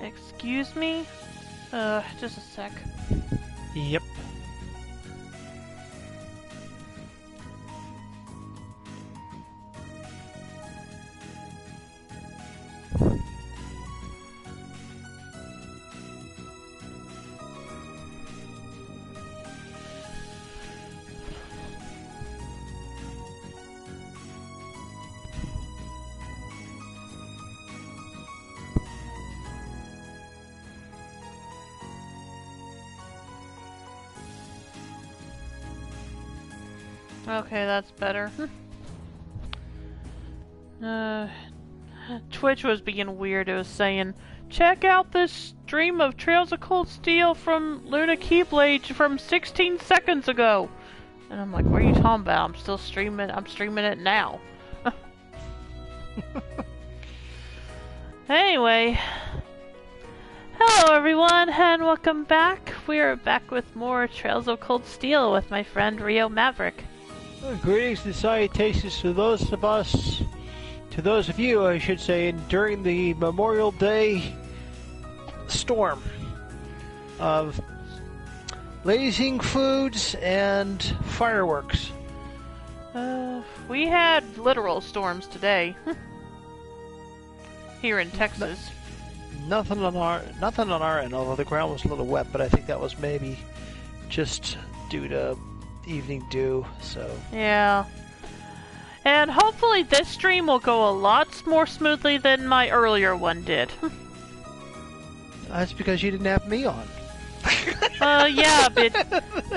Excuse me? Just a sec. Yep. Okay, that's better. Twitch was being weird. It was saying, check out this stream of Trails of Cold Steel from Luna Keyblade from 16 seconds ago. And I'm like, what are you talking about? I'm still streaming. I'm streaming it now. Anyway. Hello everyone, and welcome back. We are back with more Trails of Cold Steel with my friend Rio Maverick. Greetings and salutations to those of you, I should say, during the Memorial Day storm of blazing foods and fireworks. We had literal storms today. Here in Texas. Nothing on our end, although the ground was a little wet, but I think that was maybe just due to evening dew, so... Yeah. And hopefully this stream will go a lot more smoothly than my earlier one did. That's because you didn't have me on. Yeah, but...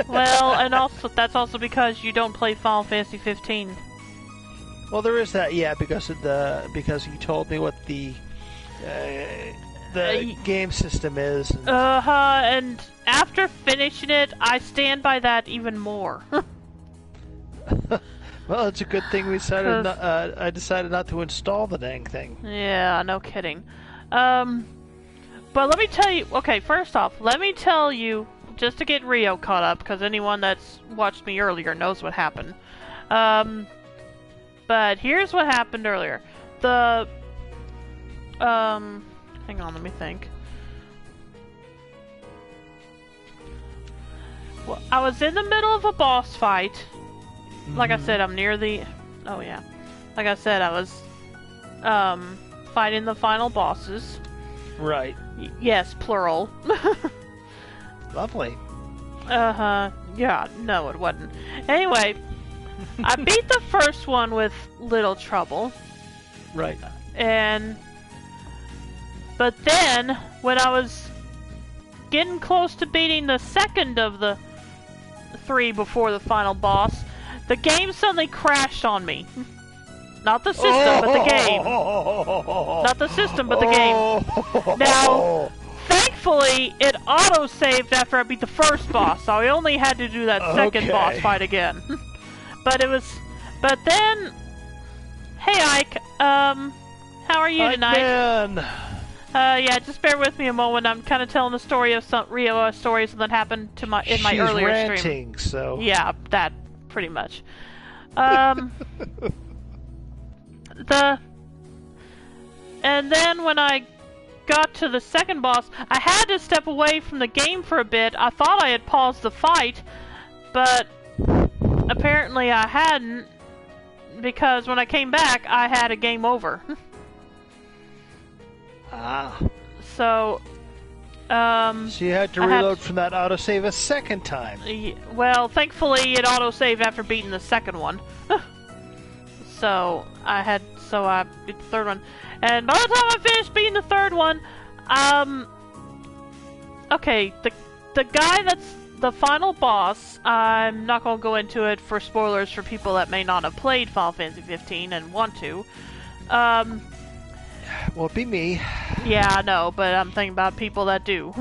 Well, and also, that's also because you don't play Final Fantasy 15. Well, there is that, yeah, because you told me what the game system is. And after finishing it, I stand by that even more. Well, it's a good thing we decided I decided not to install the dang thing. Yeah, no kidding. But let me tell you, okay, first off, let me tell you, just to get Rio caught up, because anyone that's watched me earlier knows what happened. But here's what happened earlier. Hang on, let me think. Well, I was in the middle of a boss fight. Like I said, I'm near the... Oh, yeah. Like I said, I was, fighting the final bosses. Right. Yes, plural. Lovely. Yeah, no, it wasn't. Anyway, I beat the first one with little trouble. Right. But then, when I was getting close to beating the second of the three before the final boss, the game suddenly crashed on me. Not the system, but the game. Not the system, but the game. Now, thankfully, it auto-saved after I beat the first boss, so I only had to do that second boss fight again. But then... Hey, Ike, how are you tonight? Man. Yeah, just bear with me a moment. I'm kind of telling the story of some Rio stories that happened to in my earlier ranting, stream. So yeah, that pretty much. And then when I got to the second boss, I had to step away from the game for a bit. I thought I had paused the fight, but apparently I hadn't, because when I came back, I had a game over. So you had to reload from that autosave a second time. Well, thankfully it autosaved after beating the second one. So I beat the third one. And by the time I finished beating the third one, okay, the guy that's the final boss, I'm not going to go into it for spoilers for people that may not have played Final Fantasy 15 and want to. Well, it'd be me. Yeah, I know, but I'm thinking about people that do.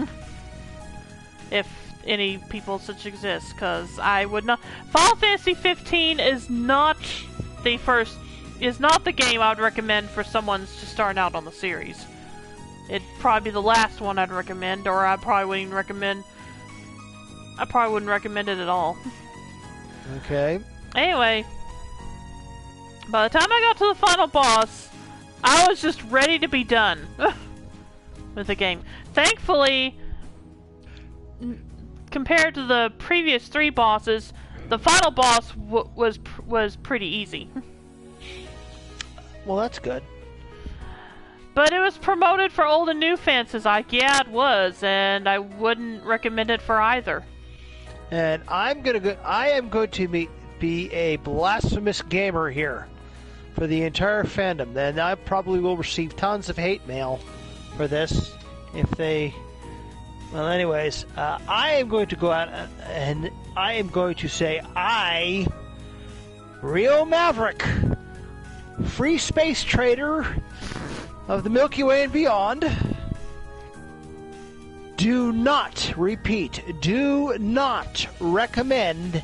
If any people such exist, because I would not... Final Fantasy 15 is not the game I would recommend for someone just starting out on the series. It'd probably be the last one I'd recommend, or I probably wouldn't recommend it at all. Okay. Anyway, by the time I got to the final boss, I was just ready to be done. with the game. Thankfully, compared to the previous 3 bosses, the final boss was pretty easy. Well, that's good. But it was promoted for old and new fans. It's like, yeah, it was, and I wouldn't recommend it for either. And I am going to be a blasphemous gamer here for the entire fandom. Then I probably will receive tons of hate mail for this if they. Well, anyways, I am going to go out and I am going to say, Rio Maverick, free space trader of the Milky Way and beyond, do not recommend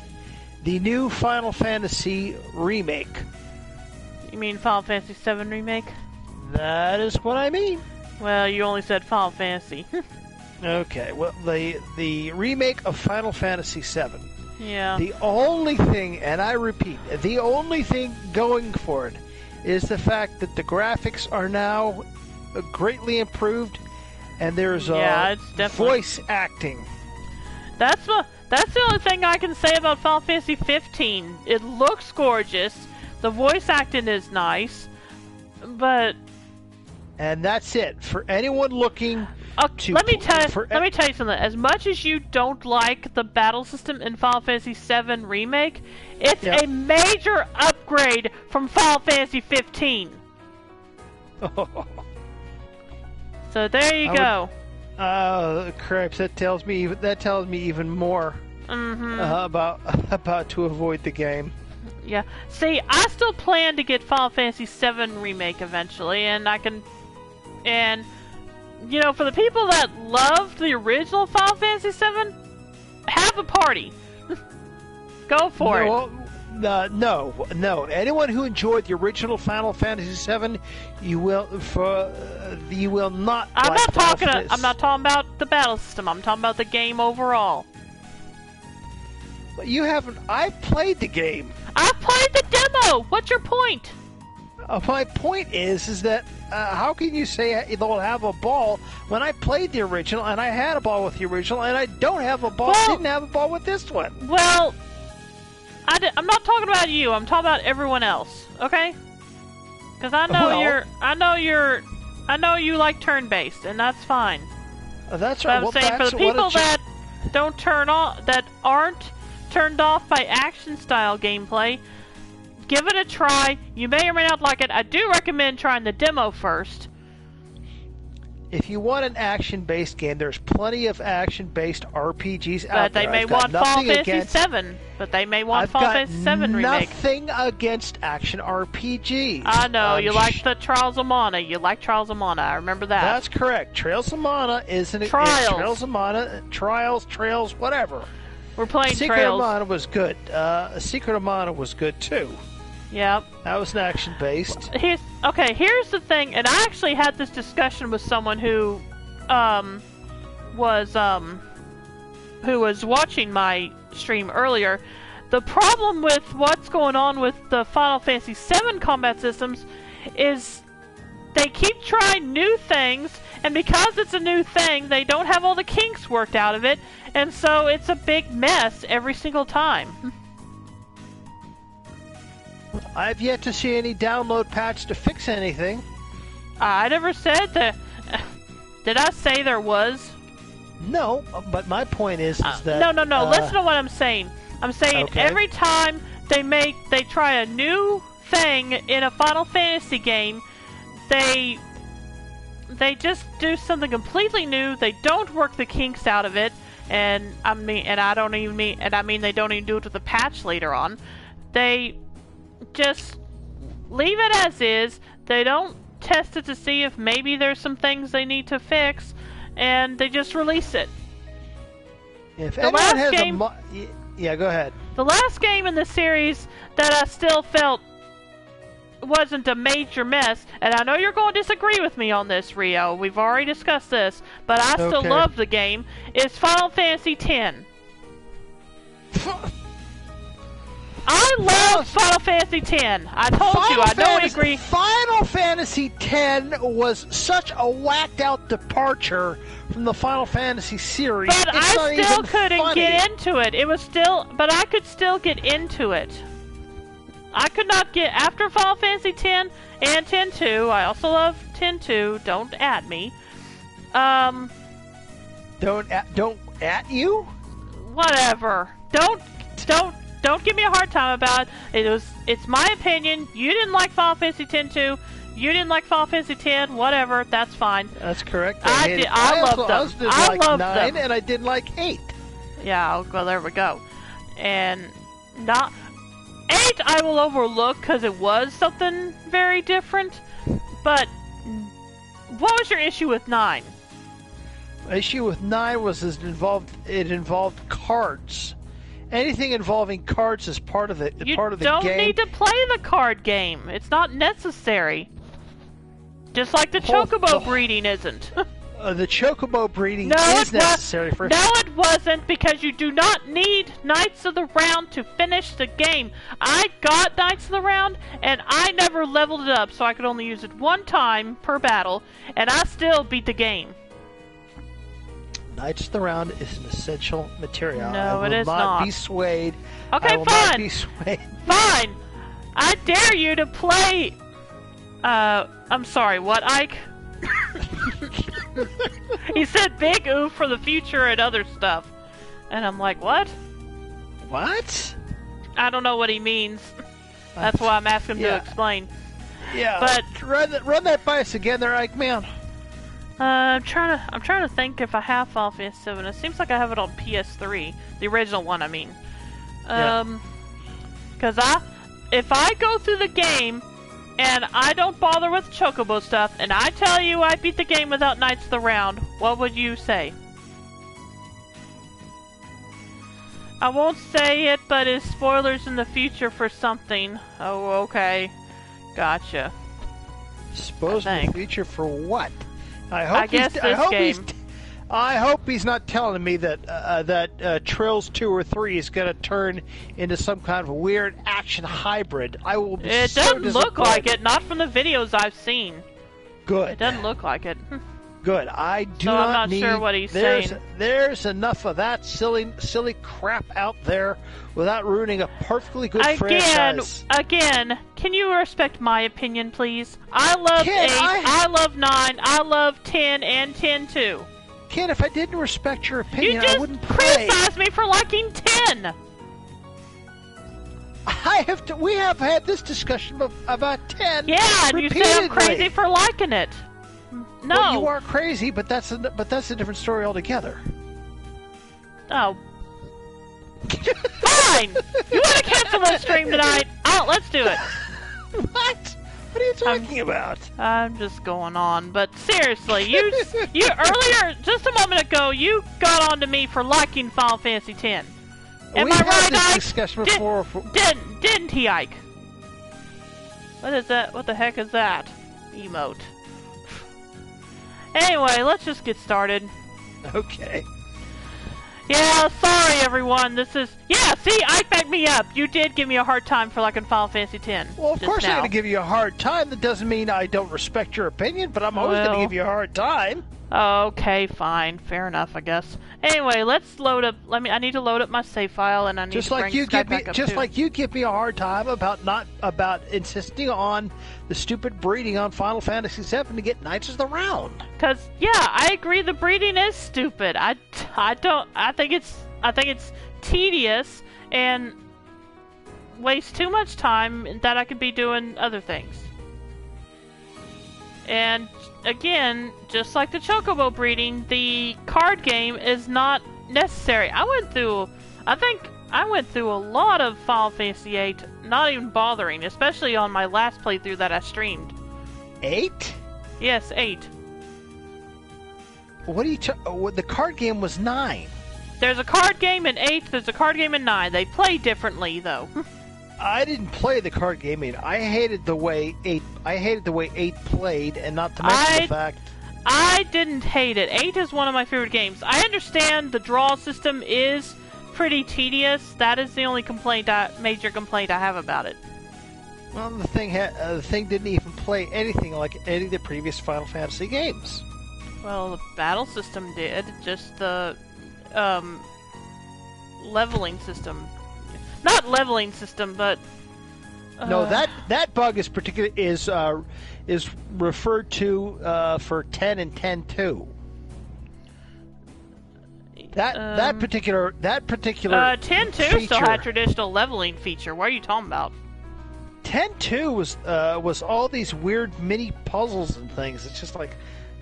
the new Final Fantasy remake. You mean Final Fantasy VII Remake? That is what I mean. Well, you only said Final Fantasy. Okay, well, the remake of Final Fantasy VII. Yeah. The only thing, and I repeat, the only thing going for it is the fact that the graphics are now greatly improved, and there's voice acting. That's the only thing I can say about Final Fantasy 15. It looks gorgeous. The voice acting is nice, but. And that's it for anyone looking. Let me tell you something. As much as you don't like the battle system in Final Fantasy VII Remake, it's a major upgrade from Final Fantasy 15. So there you go. Cripes, that tells me even more about to avoid the game. Yeah. See, I still plan to get Final Fantasy VII Remake eventually, and you know, for the people that loved the original Final Fantasy VII, have a party. Go for it. No. Anyone who enjoyed the original Final Fantasy VII, you will not. I'm not talking about the battle system. I'm talking about the game overall. But you haven't. I've played the game. I've played the demo. What's your point? My point is that how can you say you don't have a ball when I played the original and I had a ball with the original and I don't have a ball? Didn't have a ball with this one. Well, I'm not talking about you. I'm talking about everyone else. Okay? Because I know you like turn-based, and that's fine. That's right. But I'm saying for the people that aren't turned off by action-style gameplay, give it a try. You may or may not like it. I do recommend trying the demo first. If you want an action-based game, there's plenty of action-based RPGs out there. But they may want Final Fantasy VII. But they may want Final Fantasy VII Remake. Nothing against action RPGs. I know. You like the Trials of Mana. You like Trials of Mana. I remember that. That's correct. Trials of Mana isn't it? Trials of Mana, Trails, whatever. We're playing Secret Trails. of Mana was good. Secret of Mana was good, too. Yep. That was an action-based. Here's the thing, and I actually had this discussion with someone who was watching my stream earlier. The problem with what's going on with the Final Fantasy VII combat systems is they keep trying new things, and because it's a new thing, they don't have all the kinks worked out of it, and so it's a big mess every single time. I've yet to see any download patch to fix anything. I never said that. Did I say there was? No, but my point is that... No. Listen to what I'm saying. I'm saying every time they try a new thing in a Final Fantasy game, they just do something completely new. They don't work the kinks out of it, and I mean they don't even do it with a patch later on. They just leave it as is. They don't test it to see if maybe there's some things they need to fix, and they just release it. If anyone has yeah, go ahead. The last game in the series that I still felt wasn't a major mess, and I know you're going to disagree with me on this, Rio. We've already discussed this, but I still love the game. Is Final Fantasy X. I love Final Fantasy X. I told you, I don't agree. Final Fantasy X was such a whacked out departure from the Final Fantasy series. But I still couldn't get into it. It was still, but I could still get into it. I could not get, after Final Fantasy X and X-2, I also love X-2, don't at me. Don't at you? Whatever. Don't give me a hard time about it. It's my opinion. You didn't like Final Fantasy X-2. You didn't like Final Fantasy X. Whatever. That's fine. That's correct. I loved them. I loved 9, them. and I didn't like 8. Yeah. Well, there we go. And not 8. I will overlook because it was something very different. But what was your issue with 9? My issue with 9 was it involved cards. Anything involving cards is part of the game. You don't need to play the card game. It's not necessary. Just like the chocobo breeding isn't. The chocobo breeding is necessary for. No, it wasn't, because you do not need Knights of the Round to finish the game. I got Knights of the Round, and I never leveled it up, so I could only use it one time per battle, and I still beat the game. Knights of the Round is an essential material. No, it is not. I will not be swayed. Okay, I will fine. not be swayed. Fine. I dare you to play. I'm sorry. What, Ike? He said big oof for the future and other stuff, and I'm like, what? What? I don't know what he means. That's why I'm asking him to explain. Yeah. But run that by us again, there, Ike man. I'm trying to think if I have Final Fantasy 7. It seems like I have it on PS3, the original one. I mean, because if I go through the game and I don't bother with chocobo stuff, and I tell you I beat the game without Knights of the Round, what would you say? I won't say it, but it's spoilers in the future for something. Oh, okay, gotcha. Spoilers in the future for what? I hope he's not telling me that Trills 2 or 3 is going to turn into some kind of weird action hybrid. I will be It doesn't look like it, not from the videos I've seen. Good. It doesn't look like it. Good. I do so not I'm not need, sure what he's saying. There's enough of that silly crap out there without ruining a perfectly good franchise. Again, can you respect my opinion, please? I love 8, I love 9, I love 10, and 10 too. Ken, if I didn't respect your opinion, I wouldn't play. You just criticized me for liking 10! We have had this discussion about 10. Yeah, and you said I'm crazy for liking it. No. Well, you are crazy, but that's a different story altogether. Oh. Fine! You want to cancel the stream tonight? Oh, let's do it. What? What are you talking about? I'm just going on, but seriously, you earlier, just a moment ago, you got on to me for liking Final Fantasy X. Am I right, had this Ike? discussion before. Didn't he, Ike? What is that? What the heck is that? Emote. Anyway, let's just get started. Okay. Yeah, sorry everyone, this is... Yeah, see, Ike backed me up. You did give me a hard time for liking Final Fantasy X. Well, of course I'm going to give you a hard time. That doesn't mean I don't respect your opinion, but I'm always going to give you a hard time. Okay, fine. Fair enough, I guess. Anyway, let's load up... I need to load up my save file, and I need to bring Skype back up, Just too. like you give me a hard time about insisting on the stupid breeding on Final Fantasy VII to get Knights of the Round. Because, yeah, I agree the breeding is stupid. I think it's tedious and wastes too much time that I could be doing other things. And again, just like the chocobo breeding, the card game is not necessary. I think I went through a lot of Final Fantasy VIII, not even bothering, especially on my last playthrough that I streamed. 8? Yes, 8. What are you? The card game was 9. There's a card game in 8. There's a card game in 9. They play differently, though. I didn't play the card game. I hated the way 8 played, and not to mention the fact. I didn't hate it. 8 is one of my favorite games. I understand the draw system is pretty tedious. That is the only major complaint I have about it. Well, the thing didn't even play anything like any of the previous Final Fantasy games. Well, the battle system did. Just the leveling system. Not leveling system, but no, that bug is referred to for 10 and 10.2. That particular 10.2 still had traditional leveling feature. What are you talking about? 10.2 was all these weird mini puzzles and things. It's just like,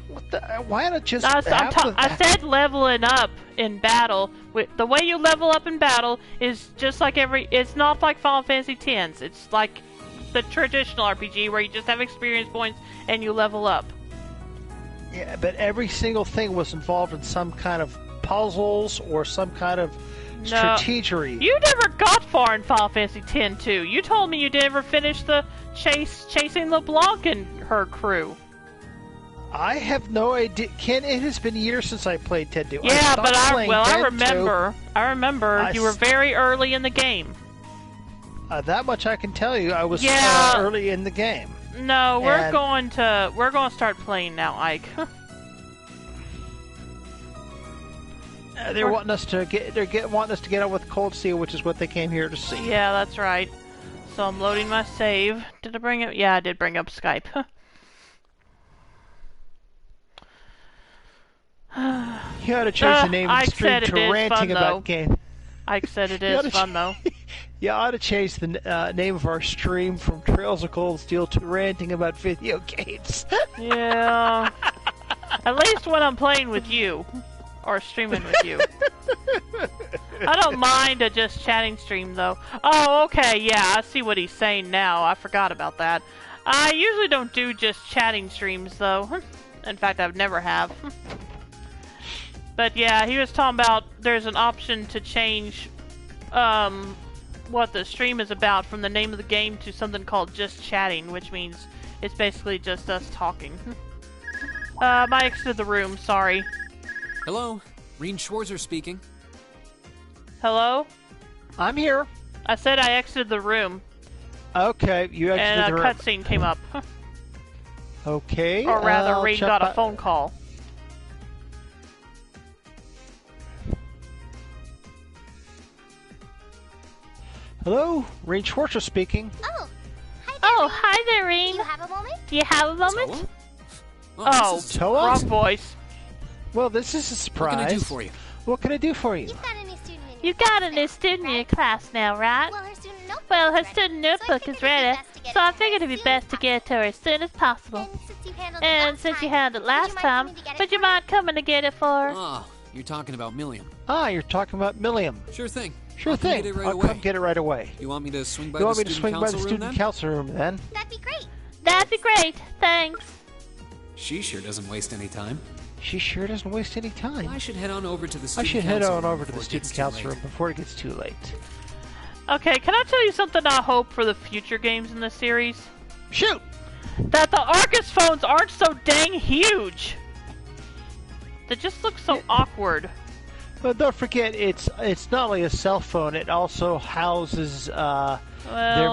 what the? Why not just? I said leveling up in battle. The way you level up in battle is just like it's not like Final Fantasy X. It's like the traditional RPG where you just have experience points and you level up. Yeah, but every single thing was involved in some kind of puzzles or some kind of strategery. You never got far in Final Fantasy X, too. You told me you never finished the chasing LeBlanc and her crew. I have no idea. Ken, it has been years since I played 10.2. Yeah, but I remember you were very early in the game. That much I can tell you. I was early in the game. No, we're going to start playing now, Ike. They're wanting us to get on with Cold Steel, which is what they came here to see. Yeah, that's right. So I'm loading my save. Did I bring up? Yeah, I did bring up Skype. You ought to change the name of the stream to ranting about game. Ike said it is fun though. You ought to change the name of our stream from Trails of Cold Steel to ranting about video games. Yeah. At least when I'm playing with you. Or streaming with you. I don't mind a just chatting stream though. Oh, okay, yeah, I see what he's saying now. I forgot about that. I usually don't do just chatting streams though. In fact, I've never have. But yeah, he was talking about there's an option to change what the stream is about from the name of the game to something called just chatting, which means it's basically just us talking. I exited the room, sorry. Hello, Reen Schwarzer speaking. Hello? I'm here. I said I exited the room. Okay, you exited the room. And a cutscene came up. Okay. Or rather, Reen got a phone call. Hello, Reen Schwarzer speaking. Hi there, Reen. Hi there, Reen. Do you have a moment? Do you have a moment? Toa? Wrong voice. Well, this is a surprise. What can I do for you? What can I do for you? You've got a new student in your class now, right? Well, her student notebook is ready, so I figured it'd be best to get it to her as soon as possible. And since you handled it last time, would you mind coming to get it for her? Oh, you're talking about Milliam. Ah, you're talking about Milliam. Sure thing. Sure thing. I'll come get it right away. You want me to swing by the student council room then? That'd be great. That'd be great. Thanks. She sure doesn't waste any time. She sure doesn't waste any time. I should head on over to the student council room before it gets too late. Okay, can I tell you something I hope for the future games in this series? Shoot! That the Arcus phones aren't so dang huge! They just look so awkward. But don't forget, it's not only a cell phone, it also houses their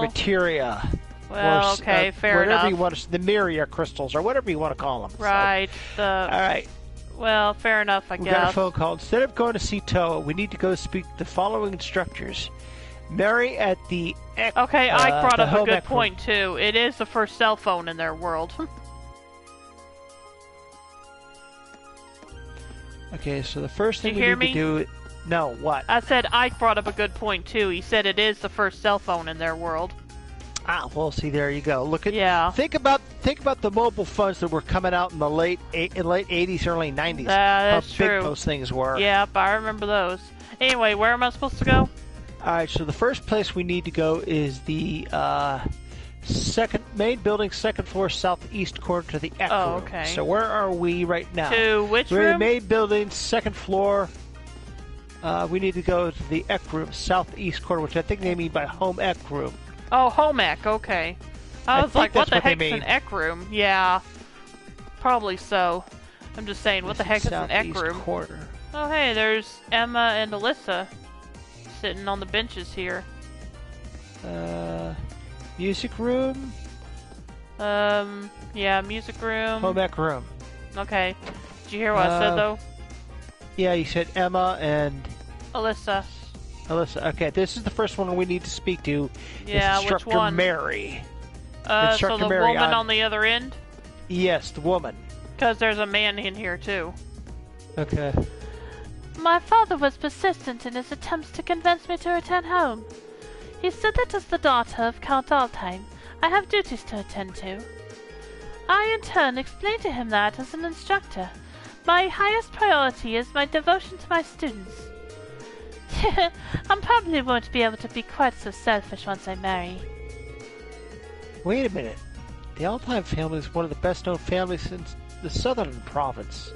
materia. Well, okay, fair enough. Whatever you want to, the Myria crystals, or whatever you want to call them. Right. So. All right. Well, fair enough, I guess. We got a phone call. Instead of going to see Toa, we need to go speak to the following instructors. Mary at the... Okay, Ike brought up a good point, too. It is the first cell phone in their world. Okay, so the first thing we need to do... No, what? I said Ike brought up a good point, too. He said it is the first cell phone in their world. Ah, well, see, there you go. Look at... Yeah. Think about the mobile phones that were coming out in the late 80s, early 90s. That's true. How big those things were. Yep, I remember those. Anyway, where am I supposed to go? Alright, so the first place we need to go is the main building, second floor, southeast corner to the F room. Okay. So where are we right now? To which We're room? in the main building, second floor. We need to go to the Ec room, southeast corner, which I think they mean by home Ec room. Oh, home ec, okay. I was like, what the heck's an ec room? Yeah, probably so. I'm just saying, what the heck is an ec room? Corner. Oh, hey, there's Emma and Alyssa. sitting on the benches here. Music room? Yeah, music room. Home ec room. Okay. Did you hear what I said, though? Yeah, you said Emma and... Alyssa. Okay, this is the first one we need to speak to. Yeah, Instructor which one? Mary. So the Mary woman on the other end? Yes, the woman. Because there's a man in here, too. Okay. My father was persistent in his attempts to convince me to return home. He said that as the daughter of Count Altheim, I have duties to attend to. I, in turn, explained to him that, as an instructor, my highest priority is my devotion to my students. I probably won't be able to be quite so selfish once I marry. Wait a minute. The Altheim family is one of the best-known families in the southern province.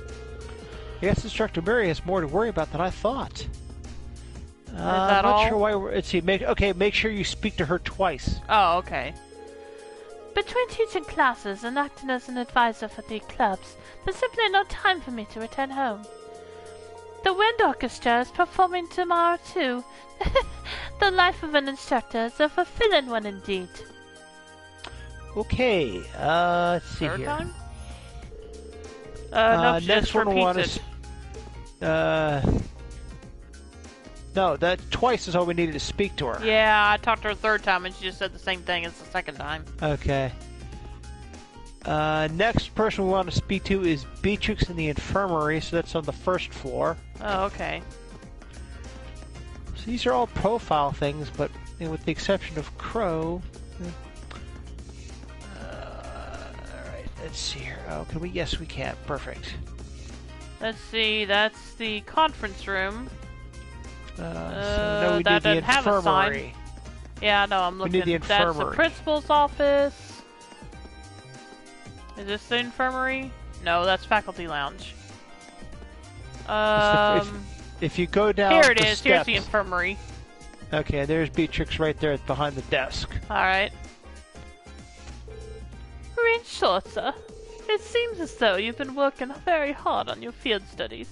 I guess Instructor Mary has more to worry about than I thought. I'm not sure why we're... Let's see. Make sure you speak to her twice. Oh, okay. Between teaching classes and acting as an advisor for the clubs, there's simply no time for me to return home. The wind orchestra is performing tomorrow, too. The life of an instructor is a fulfilling one indeed. Okay, let's see Third here. time? No, she next just one repeats is... No, that twice is all we needed to speak to her. Yeah, I talked to her a third time and she just said the same thing as the second time. Okay. Next person we want to speak to is Beatrix in the infirmary, so that's on the first floor. Oh, okay. So these are all profile things, but with the exception of Crow... Alright, let's see here. Oh, can we? Yes, we can. Perfect. Let's see, that's the conference room. So now we that need the doesn't have a sign. infirmary. Yeah, no, I'm looking. We need the That's the infirmary. principal's office. Is this the infirmary? No, that's faculty lounge. If you go down Here it the is. steps, Here's the infirmary. Okay, there's Beatrix right there behind the desk. Alright. Read short, sir. It seems as though you've been working very hard on your field studies,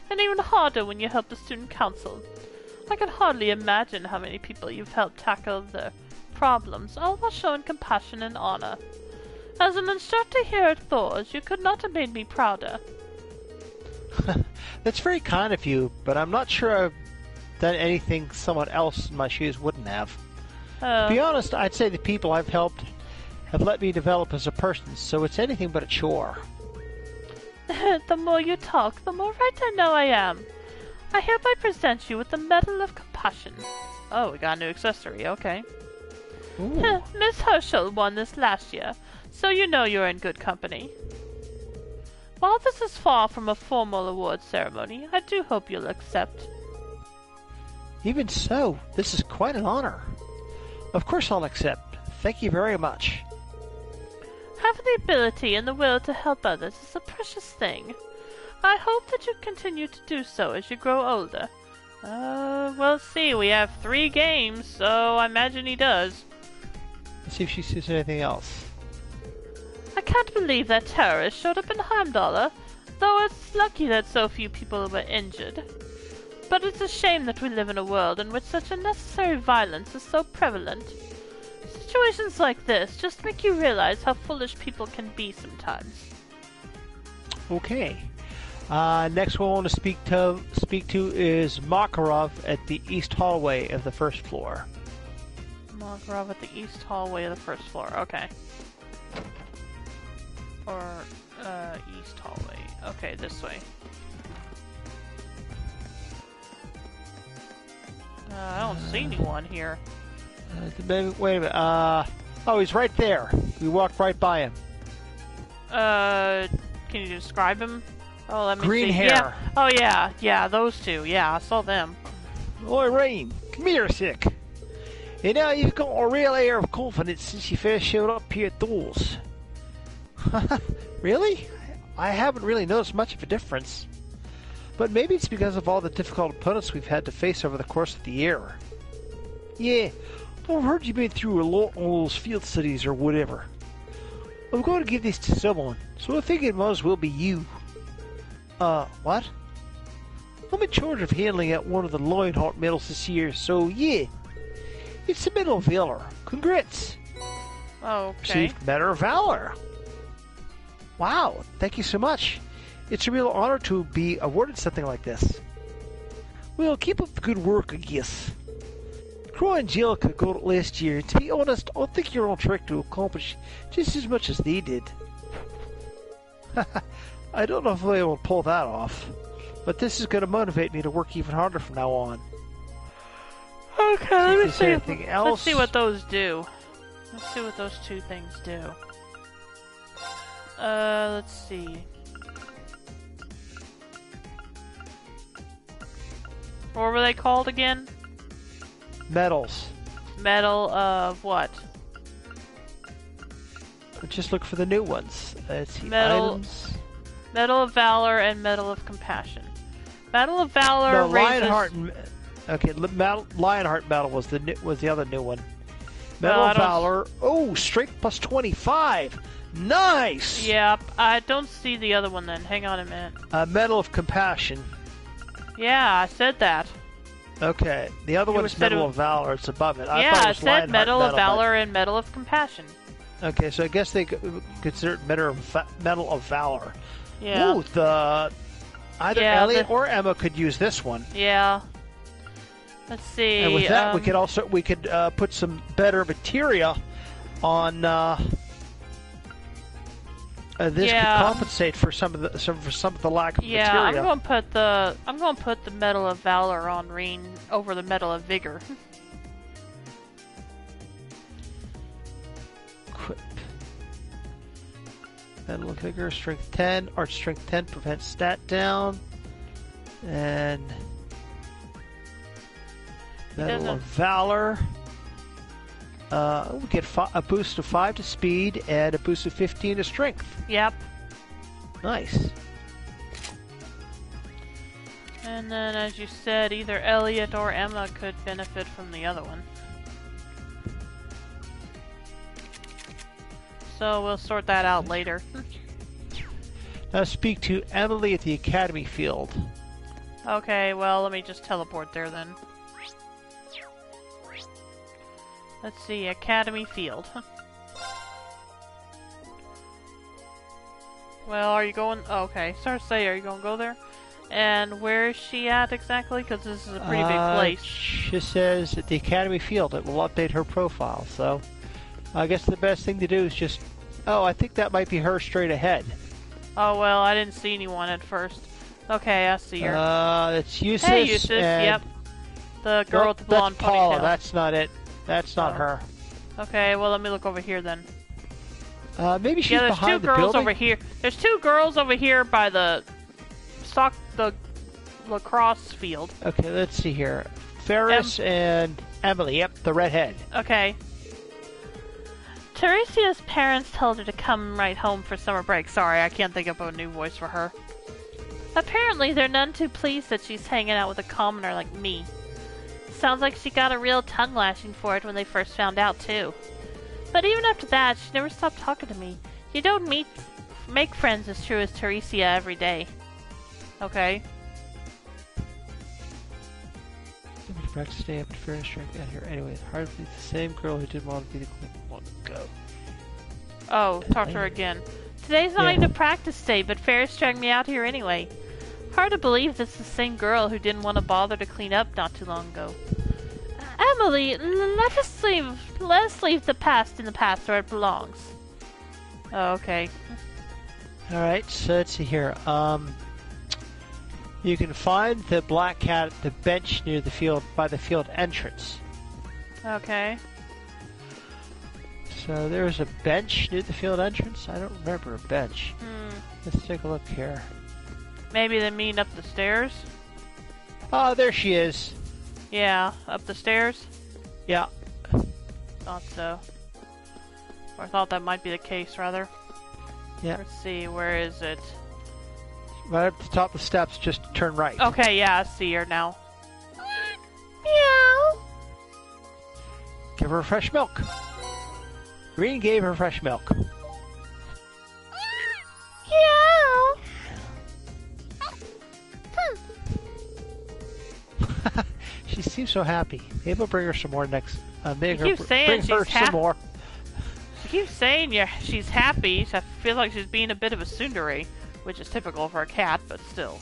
and even harder when you help the student council. I can hardly imagine how many people you've helped tackle their problems, all while showing compassion and honor. As an instructor here at Thor's, you could not have made me prouder. That's very kind of you, but I'm not sure I've done anything someone else in my shoes wouldn't have. To be honest, I'd say the people I've helped have let me develop as a person, so it's anything but a chore. The more you talk, the more right I know I am. I hereby present you with the Medal of Compassion. Oh, we got a new accessory. Okay. Miss Herschel won this last year, so you know you're in good company. While this is far from a formal award ceremony, I do hope you'll accept. Even so, this is quite an honor. Of course I'll accept. Thank you very much. Having the ability and the will to help others is a precious thing. I hope that you continue to do so as you grow older. We'll see. We have 3 games, so I imagine he does. Let's see if she says anything else. I can't believe that terrorist showed up in Heimdall, though it's lucky that so few people were injured. But it's a shame that we live in a world in which such unnecessary violence is so prevalent. Situations like this just make you realize how foolish people can be sometimes. Okay. Next one I want to speak to is Makarov at the east hallway of the first floor. Makarov at the east hallway of the first floor. Okay. Or, east hallway. Okay, this way. I don't see anyone here. Wait a minute. Oh, he's right there. We walked right by him. Can you describe him? Oh, let me Green see. hair. Yeah. Oh, yeah, those two. Yeah, I saw them. Oi, Rain, come here a sec. You know, you've got a real air of confidence since you first showed up here at Doors. Really? I haven't really noticed much of a difference. But maybe it's because of all the difficult opponents we've had to face over the course of the year. Yeah, I've heard you've been through a lot on those field studies or whatever. I'm going to give this to someone, so I figured it might as well be you. What? Let me charge of handling out one of the Lionheart medals this year, so yeah. It's the Medal of Valor. Congrats! Okay. Received Medal of Valor. Wow, thank you so much. It's a real honor to be awarded something like this. Well, keep up the good work, I guess. Crow and Angelica got it last year, and to be honest, I think you're on track to accomplish just as much as they did. I don't know if I will pull that off, but this is going to motivate me to work even harder from now on. Okay, let's see what those do. Let's see what those two things do. Let's see. What were they called again? Medals. Medal of what? Just look for the new ones. Let's see. Medal of Valor and Medal of Compassion. Medal of Valor raises... Lionheart. Okay, Lionheart Medal was the other new one. Medal of Valor. Oh, Strength plus 25. Nice. Yep, I don't see the other one then. Hang on a minute. Medal of Compassion. Yeah, I said that. Okay, the other one is Medal of Valor. It's above it. I said Medal of Valor and Medal of Compassion. Okay, so I guess they consider it Medal of Valor. Yeah. Ooh, either Elliot or Emma could use this one. Yeah. Let's see. And with that, we could put some better materia on. This could compensate for some of the lack of materia. I'm going to put the Medal of Valor on Reen over the Medal of Vigor. Equip. Medal of Vigor, Strength 10, Arch Strength 10 prevents stat down, and Medal of Valor. We get a boost of 5 to speed and a boost of 15 to strength. Yep. Nice. And then, as you said, either Elliot or Emma could benefit from the other one. So we'll sort that out later. Now speak to Emily at the Academy Field. Okay, well, let me just teleport there then. Let's see, Academy Field. Well, are you going... Oh, okay, start to say, are you going to go there? And where is she at exactly? Because this is a pretty big place. She says at the Academy Field. It will update her profile, so... I guess the best thing to do is just... Oh, I think that might be her straight ahead. Oh, well, I didn't see anyone at first. Okay, I see her. It's Eustace. Hey, Eustace, yep. The girl with the blonde that's Paula. ponytail. That's not it. That's not her. Okay, well, let me look over here then. Maybe she's behind the building. There's two girls over here. There's two girls over here by the lacrosse field. Okay, let's see here. Ferris and Emily. Yep, the redhead. Okay. Teresia's parents told her to come right home for summer break. Sorry, I can't think of a new voice for her. Apparently, they're none too pleased that she's hanging out with a commoner like me. Sounds like she got a real tongue lashing for it when they first found out, too. But even after that, she never stopped talking to me. You don't make friends as true as Teresia every day. Okay. Practice stay up and fairness strength out here. Anyway, hardly the same girl who didn't want to be the queen wanted to go. Oh, talk to her again. Today's not even a practice day, but Ferris dragged me out here anyway. Hard to believe this is the same girl who didn't want to bother to clean up not too long ago. Emily, let us leave the past in the past where it belongs. Oh, okay. Alright, so let's see here. You can find the black cat at the bench near the field, by the field entrance. Okay. So there's a bench near the field entrance? I don't remember a bench. Let's take a look here. Maybe they mean up the stairs? Oh, there she is. Yeah, up the stairs? Yeah. Thought so. Or I thought that might be the case, rather. Yeah. Let's see, where is it? Right up the top of the steps, just turn right. Okay, yeah, I see her now. Meow! Give her fresh milk. Green gave her fresh milk. Meow! so happy. Maybe I'll bring her some more next. Bring her she's some more. She keeps saying she's happy. So I feel like she's being a bit of a tsundere, which is typical for a cat, but still.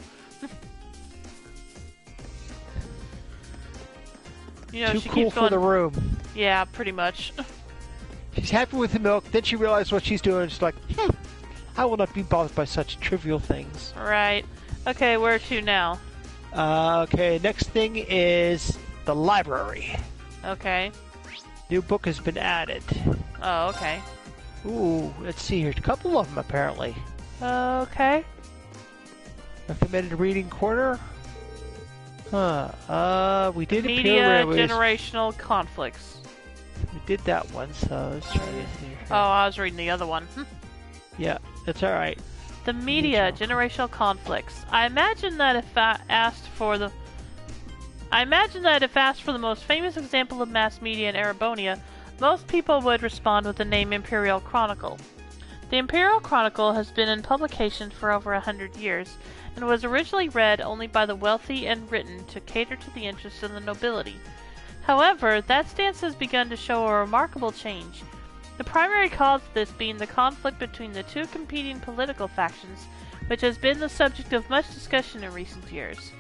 You know, Too she cool keeps for going, the room. Yeah, pretty much. She's happy with the milk. Then she realizes what she's doing. She's like, I will not be bothered by such trivial things. Right. Okay, where to now? Okay, next thing is the library. Okay. New book has been added. Oh, okay. Ooh, let's see here. A couple of them, apparently. Okay. Recommended reading corner. We did Media generational conflicts. We did that one, so let's try this here. Oh, I was reading the other one. Yeah, that's alright. The media generational conflicts. I imagine that if asked for the most famous example of mass media in Erebonia, most people would respond with the name Imperial Chronicle. The Imperial Chronicle has been in publication for over 100 years, and was originally read only by the wealthy and written to cater to the interests of the nobility. However, that stance has begun to show a remarkable change. The primary cause of this being the conflict between the two competing political factions, which has been the subject of much discussion in recent years.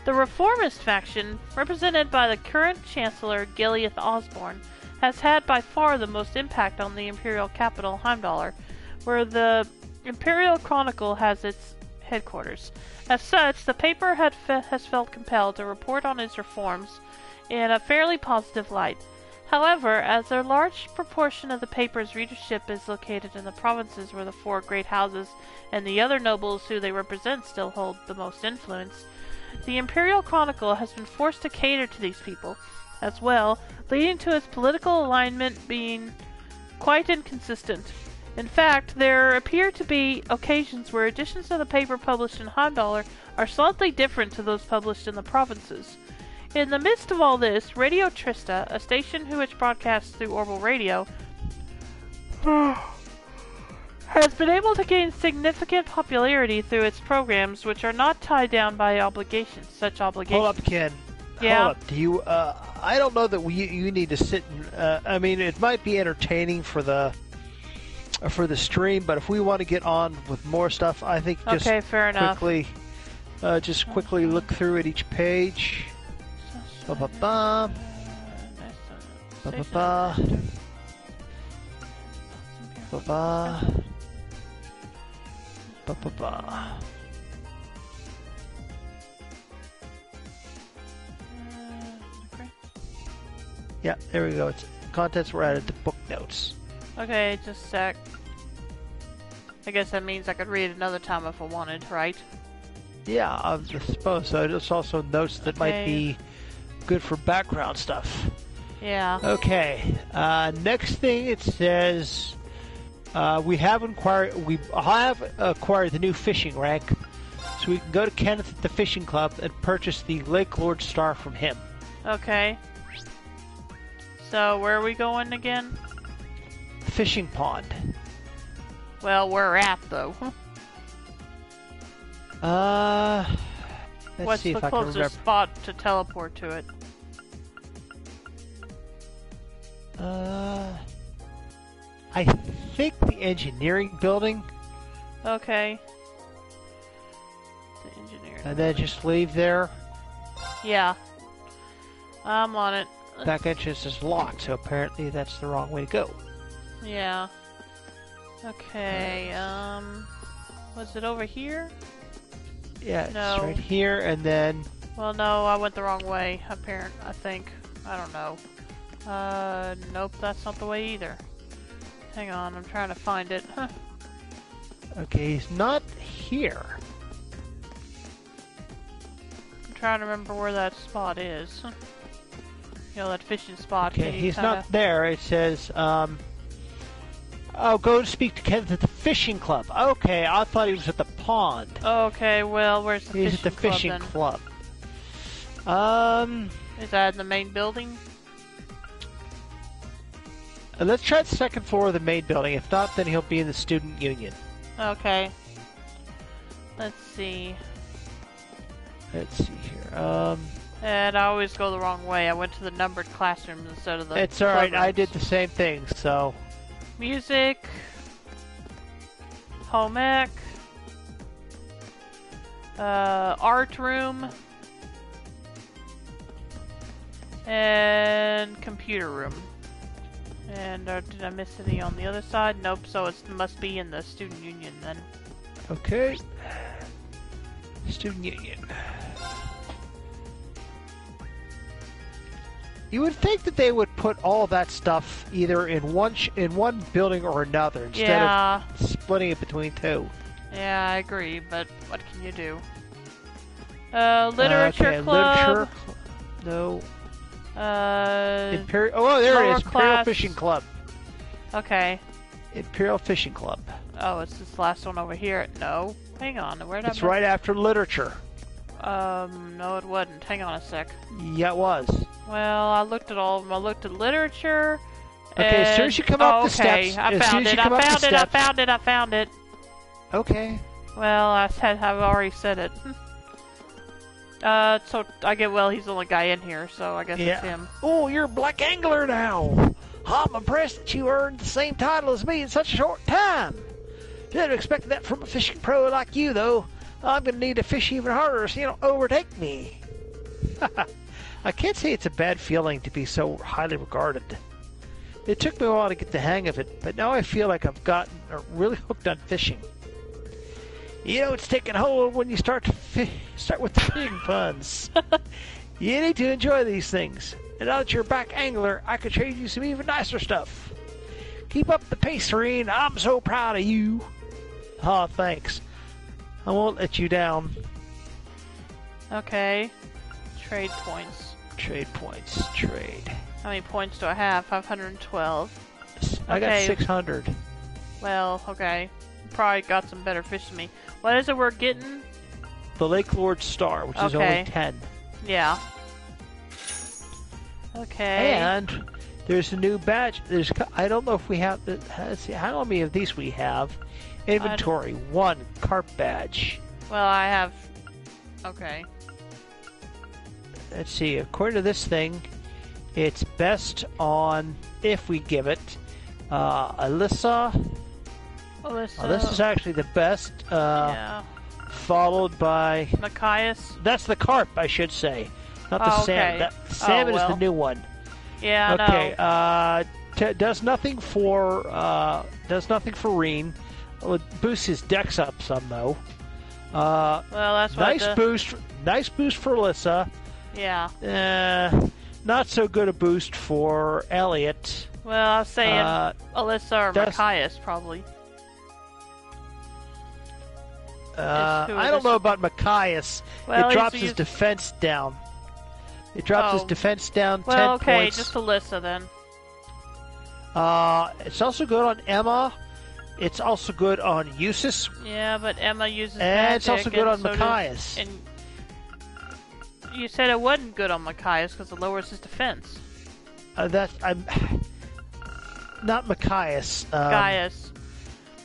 The reformist faction, represented by the current Chancellor Gileath Osborne, has had by far the most impact on the imperial capital Heimdallr, where the Imperial Chronicle has its headquarters. As such, the paper has felt compelled to report on its reforms in a fairly positive light. However, as a large proportion of the paper's readership is located in the provinces where the four great houses and the other nobles who they represent still hold the most influence, the Imperial Chronicle has been forced to cater to these people as well, leading to its political alignment being quite inconsistent. In fact, there appear to be occasions where editions of the paper published in Heimdallr are slightly different to those published in the provinces. In the midst of all this, Radio Trista, a station which broadcasts through Orbital Radio, has been able to gain significant popularity through its programs, which are not tied down by obligations. Hold up, Ken. Yeah. Hold up. Do you? I don't know that you need to sit. I mean, it might be entertaining for the stream, but if we want to get on with more stuff, I think just fair enough. quickly look through at each page. Ba ba ba. Ba ba ba. Ba ba. Ba ba ba. Yeah, there we go. Contents were added to book notes. Okay, just a sec. I guess that means I could read another time if I wanted, right? Yeah, I suppose so. There's also notes that might be good for background stuff. Yeah. Okay. Next thing it says, I have acquired the new fishing rank, so we can go to Kenneth at the fishing club and purchase the Lake Lord Star from him. Okay. So where are we going again? The fishing pond. Well, where we're at though. Let's see if I can remember. What's the closest spot to teleport to it? I think the engineering building. Okay. The engineering. And then just leave there. Yeah. I'm on it. Back entrance is locked, so apparently that's the wrong way to go. Yeah. Okay, was it over here? Yeah, it's No. right here, and then... Well, no, I went the wrong way, I think. I don't know. Nope, that's not the way either. Hang on, I'm trying to find it. Okay, he's not here. I'm trying to remember where that spot is. You know, that fishing spot. Okay, he's not there. It says, oh, go to speak to Kenneth at the fishing club. Okay, I thought he was at the pond. Okay, well, where's the He's fishing club? He's at the fishing then? club. Is that in the main building? Let's try the second floor of the main building. If not, then he'll be in the student union. Okay. Let's see. Let's see here. And I always go the wrong way. I went to the numbered classroom instead of the... It's alright, I did the same thing, so... Music... Home ec... art room... And computer room. And did I miss any on the other side? Nope, so it must be in the student union then. Okay. Student union. You would think that they would put all that stuff either in one building or another instead of splitting it between two. Yeah, I agree, but what can you do? Literature club. No. Oh, there it is. Imperial Fishing Club. Okay. Imperial Fishing Club. Oh, it's this last one over here. No. Hang on. Where did I... It's right after literature. No, it wasn't. Hang on a sec. Yeah, it was. Well, I looked at all of them. I looked at literature. Okay, as soon as you come up the steps. I found it. Okay. Well, I've already said it. So he's the only guy in here, so I guess it's him. Oh, you're a black angler now. I'm impressed that you earned the same title as me in such a short time. Should have expected that from a fishing pro like you, though. I'm going to need to fish even harder so you don't overtake me. I can't say it's a bad feeling to be so highly regarded. It took me a while to get the hang of it, but now I feel like I've gotten really hooked on fishing. You know, it's taking hold when you start with the fishing puns. You need to enjoy these things. And now that you're a back angler, I could trade you some even nicer stuff. Keep up the pace, Serene. I'm so proud of you. Oh, thanks. I won't let you down. Okay. Trade points. Trade points. Trade. How many points do I have? 512. I got 600. Well, okay. Probably got some better fish than me. What is it we're getting? The Lake Lord Star, which is only 10. Yeah. Okay. And there's a new badge. I don't know if we have... Let's see, how many of these we have? Inventory. 1. Carp badge. Well, I have... Okay. Let's see. According to this thing, it's best on... If we give it... Alyssa... this is actually the best, followed by... Machias? That's the carp, I should say. Not the salmon. Salmon is the new one. Yeah, okay, does nothing for Reen. Boosts his dex up some, though. Well, that's what nice boost for Alyssa. Yeah. Not so good a boost for Elliot. Well, I was saying Alyssa or Machias, probably. I don't know about Machias. Well, it drops his defense down. It drops his defense down 10 points. Well, okay, just Alyssa then. It's also good on Emma. It's also good on Eustace. Yeah, but Emma uses and magic. It's also good on Machias. And you said it wasn't good on Machias because it lowers his defense. I'm not Machias. Gaius.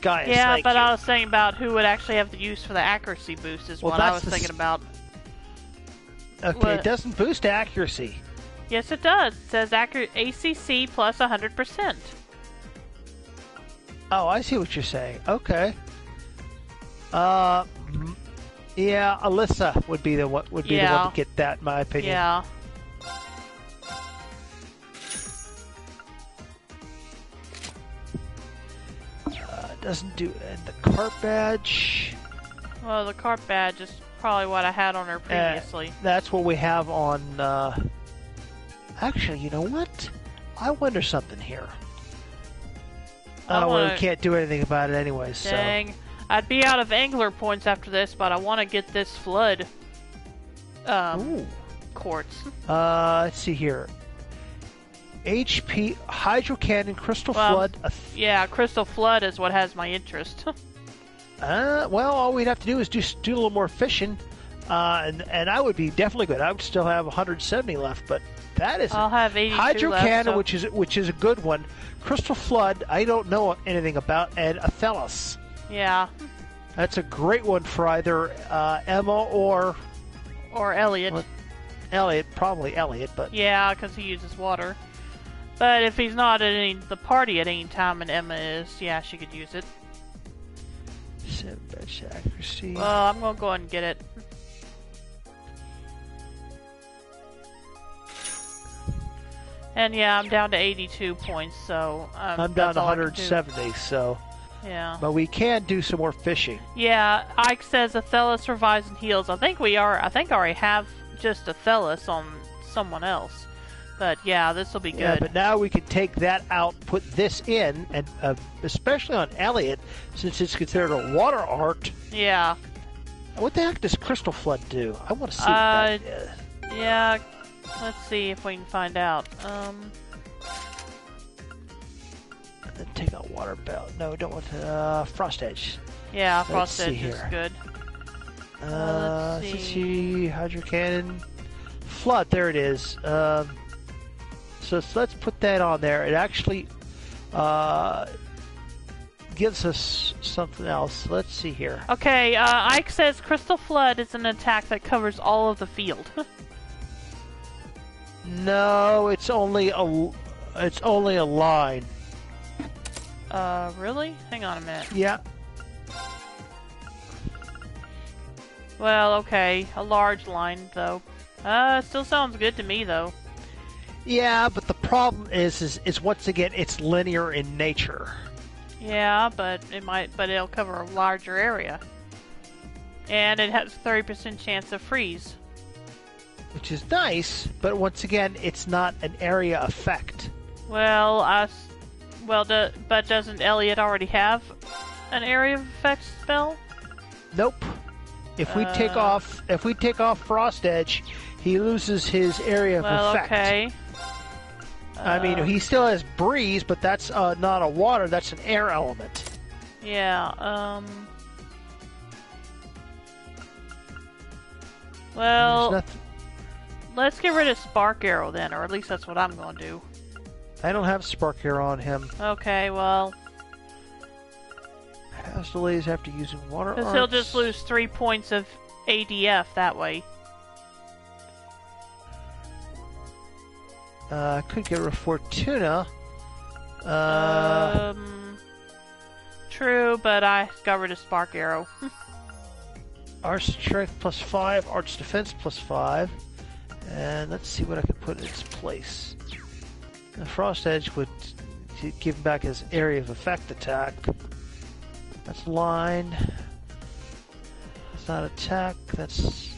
Yeah, but I was saying about who would actually have the use for the accuracy boost is what I was thinking about. Okay, it doesn't boost accuracy. Yes, it does. It says ACC plus 100%. Oh, I see what you're saying. Okay. Yeah, Alyssa would be the one to get that, in my opinion. Yeah. Doesn't do the carp badge. Well, the carp badge is probably what I had on her previously. That's what we have on. Actually, you know what? I wonder something here. Well, we can't do anything about it anyway. Dang. So I'd be out of angler points after this, but I want to get this flood. Quartz. Let's see here. HP, Hydro Cannon, Crystal Flood. Yeah, Crystal Flood is what has my interest. Well, all we'd have to do is just do a little more fishing, and I would be definitely good. I would still have 170 left, but that is... I'll have 82 Hydro left, Cannon, which is a good one. Crystal Flood, I don't know anything about, and Athelos. Yeah. That's a great one for either Emma or Elliot. Elliot, probably Elliot, but... Yeah, because he uses water. But if he's not at the party at any time and Emma is, yeah, she could use it. 7 best accuracy. Well, I'm going to go ahead and get it. And yeah, I'm down to 82 points, so... I'm down to 170, so... Yeah. But we can do some more fishing. Yeah, Ike says Athelas revives and heals. I think I already have just Athelas on someone else. But yeah, this will be good. Yeah, but now we can take that out, put this in, and especially on Elliot, since it's considered a water art. Yeah. What the heck does Crystal Flood do? I want to see what that is. Yeah, let's see if we can find out. And then take out Water Belt. No, don't want to. Frost Edge. Yeah, Frost Edge is good. Let's see. Hydro Cannon. Flood, there it is. So let's put that on there. It actually gives us something else. Let's see here. Okay, Ike says Crystal Flood is an attack that covers all of the field. No, it's only a line. Really? Hang on a minute. Yeah. Well, okay, a large line though. It still sounds good to me though. Yeah, but the problem is once again it's linear in nature. Yeah, but it'll cover a larger area. And it has a 30% chance of freeze. Which is nice, but once again, it's not an area effect. Well, but doesn't Elliot already have an area of effect spell? Nope. If we take off Frost Edge, he loses his area of effect. Okay. I mean, he still has breeze, but that's not a water, that's an air element. Yeah, well, let's get rid of Spark Arrow then, or at least that's what I'm going to do. I don't have Spark Arrow on him. Okay, well... Has delays after using water arts. Because he'll just lose 3 points of ADF that way. Could get rid of Fortuna. True, but I got rid of Spark Arrow. Arts Strength +5, Arts Defense +5. And let's see what I can put in its place. The Frost Edge would give him back his area of effect attack. That's line. That's not attack. That's...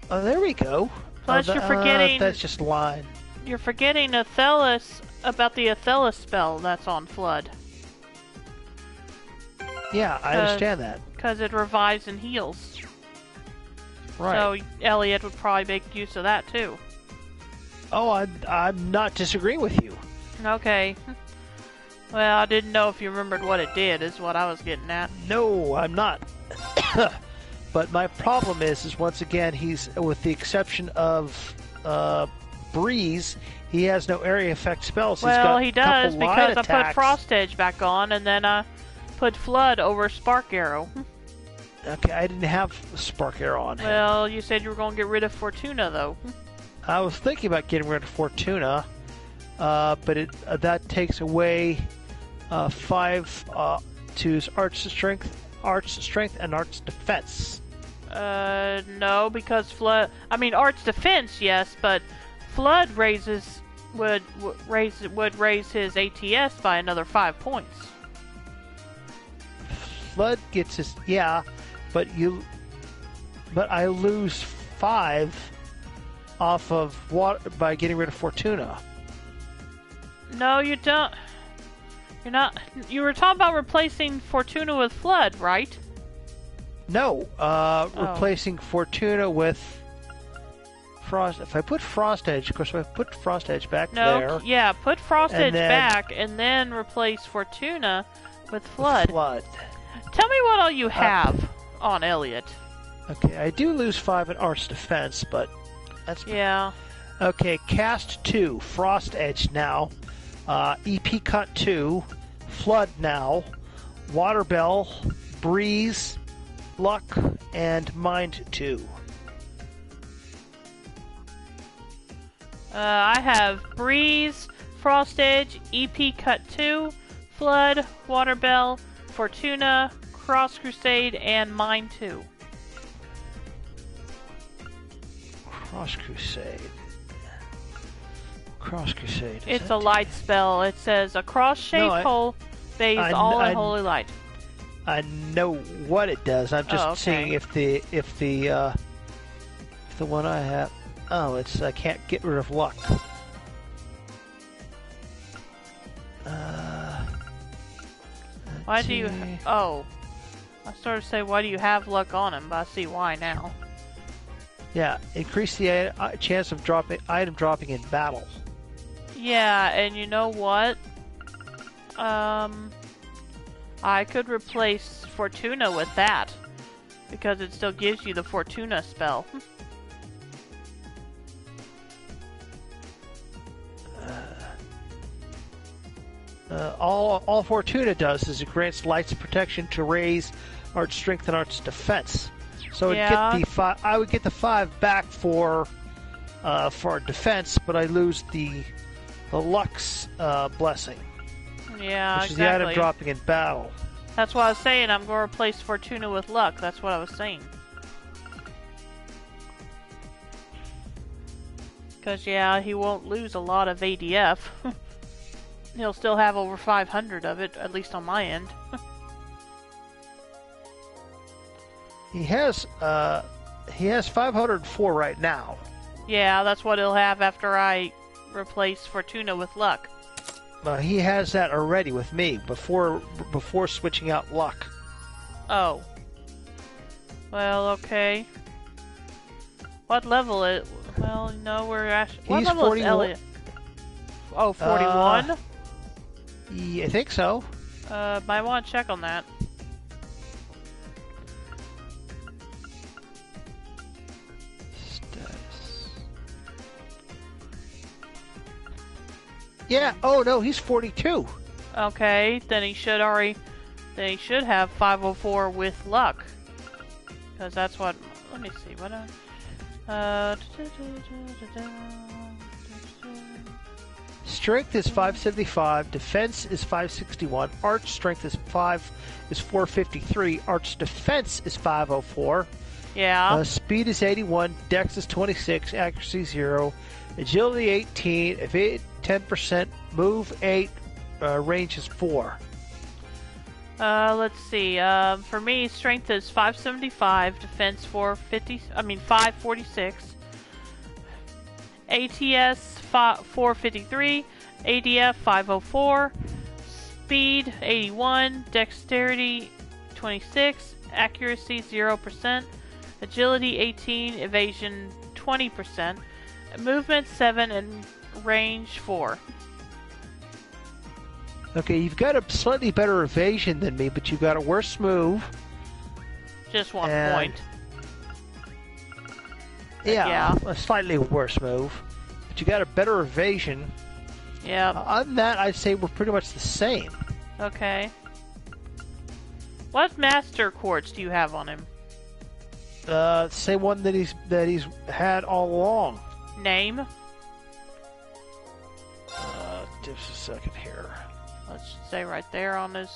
Oh, there we go. Plus, you're forgetting... that's just line. You're forgetting Athelas, about the Athelas spell that's on Flood. Yeah, I understand that. Because it revives and heals. Right. So, Elliot would probably make use of that, too. Oh, I'm not disagreeing with you. Okay. Well, I didn't know if you remembered what it did, is what I was getting at. No, I'm not. But my problem is once again, he's, with the exception of Breeze, he has no area effect spells. Well, he's he got does, because I put Frost Edge back on, and then I put Flood over Spark Arrow. Okay, I didn't have Spark Arrow on him. Well, you said you were going to get rid of Fortuna, though. I was thinking about getting rid of Fortuna, but that takes away 5 to his Arts Strength, and Arts Defense. No, because Flood... I mean, Arts Defense, yes, but Flood would raise his ATS by another 5 points. Flood gets his... Yeah, but I lose 5 off of water by getting rid of Fortuna. No, you don't. You're not. You were talking about replacing Fortuna with Flood, right? No, replacing Fortuna with Frost. If I put Frost Edge, of course, if I put Frost Edge back there. Yeah, put Frost Edge back, and then replace Fortuna with Flood. Tell me what all you have on Elliot. Okay, I do lose 5 in Arts Defense, but that's... Yeah. Okay, Cast 2, Frost Edge now. EP Cut 2, Flood now. Water Bell, Breeze, Luck, and Mind 2. I have Breeze, Frost Edge, EP Cut 2, Flood, Water Bell, Fortuna, Cross Crusade, and Mine 2. Cross Crusade. Cross Crusade. It's a light spell. It says a cross-shaped hole bathes all in holy light. I know what it does. I'm just seeing if the one I have. Oh, it's I can't get rid of luck. Why do you? Oh, I started to say why do you have luck on him, but I see why now. Yeah, increase the chance of item dropping in battle. Yeah, and you know what? I could replace Fortuna with that because it still gives you the Fortuna spell. All Fortuna does is it grants Light's protection to raise Art's strength and Art's defense. So I would get the 5 back for defense, but I lose the Luck's blessing. Yeah, which is the item dropping in battle. That's what I was saying. I'm going to replace Fortuna with Luck. That's what I was saying. Because, yeah, he won't lose a lot of ADF. He'll still have over 500 of it, at least on my end. He has 504 right now. Yeah, that's what he'll have after I replace Fortuna with Luck. He has that already with me before switching out Luck. Oh. Well, okay. What level is? Well, no, we're actually. What He's level 41. is Elliot? Oh, 41. Yeah, I think so. Might want to check on that. Status. Yeah. Oh no, he's 42. Okay, then he should have 504 with Luck. Because that's what. Let me see. What? Strength is 575, defense is 561, Arch strength is 453, Arch defense is 504. Yeah. Speed is 81, Dex is 26, accuracy 0, agility 18, evade 10%, move 8, range is 4. Let's see. For me, strength is 575, defense 546. ATS 453, ADF 504, speed 81, dexterity 26, accuracy 0%, agility 18, evasion 20%, movement 7, and range 4. Okay, you've got a slightly better evasion than me, but you've got a worse move. Just 1 point. Yeah, a slightly worse move. But you got a better evasion. Yeah. Other than that, I'd say we're pretty much the same. Okay. What master quartz do you have on him? Same one that he's had all along. Name? Just a second here. Let's say right there on his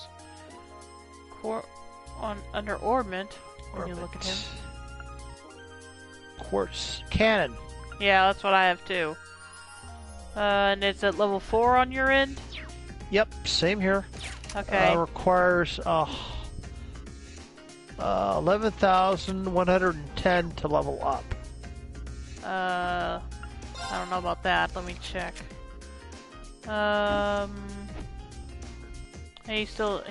under Orbment. When you look at him. Quartz cannon. Yeah, that's what I have too. And it's at level 4 on your end? Yep, same here. Okay. Requires 11,110 to level up. I don't know about that. Let me check. He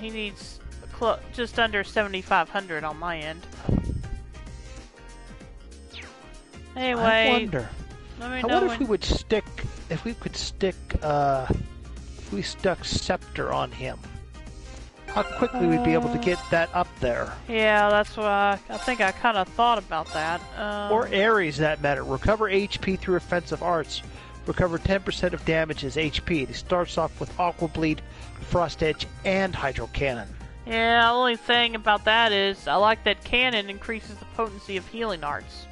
needs just under 7,500 on my end. Anyway, I wonder. Let me I know wonder if we stuck Scepter on him. How quickly we'd be able to get that up there. Yeah, that's what I think I kind of thought about that. Or Ares, that matter. Recover HP through offensive arts. Recover 10% of damage as HP. He starts off with Aqua Bleed, Frost Edge, and Hydro Cannon. Yeah, the only thing about that is I like that cannon increases the potency of healing arts.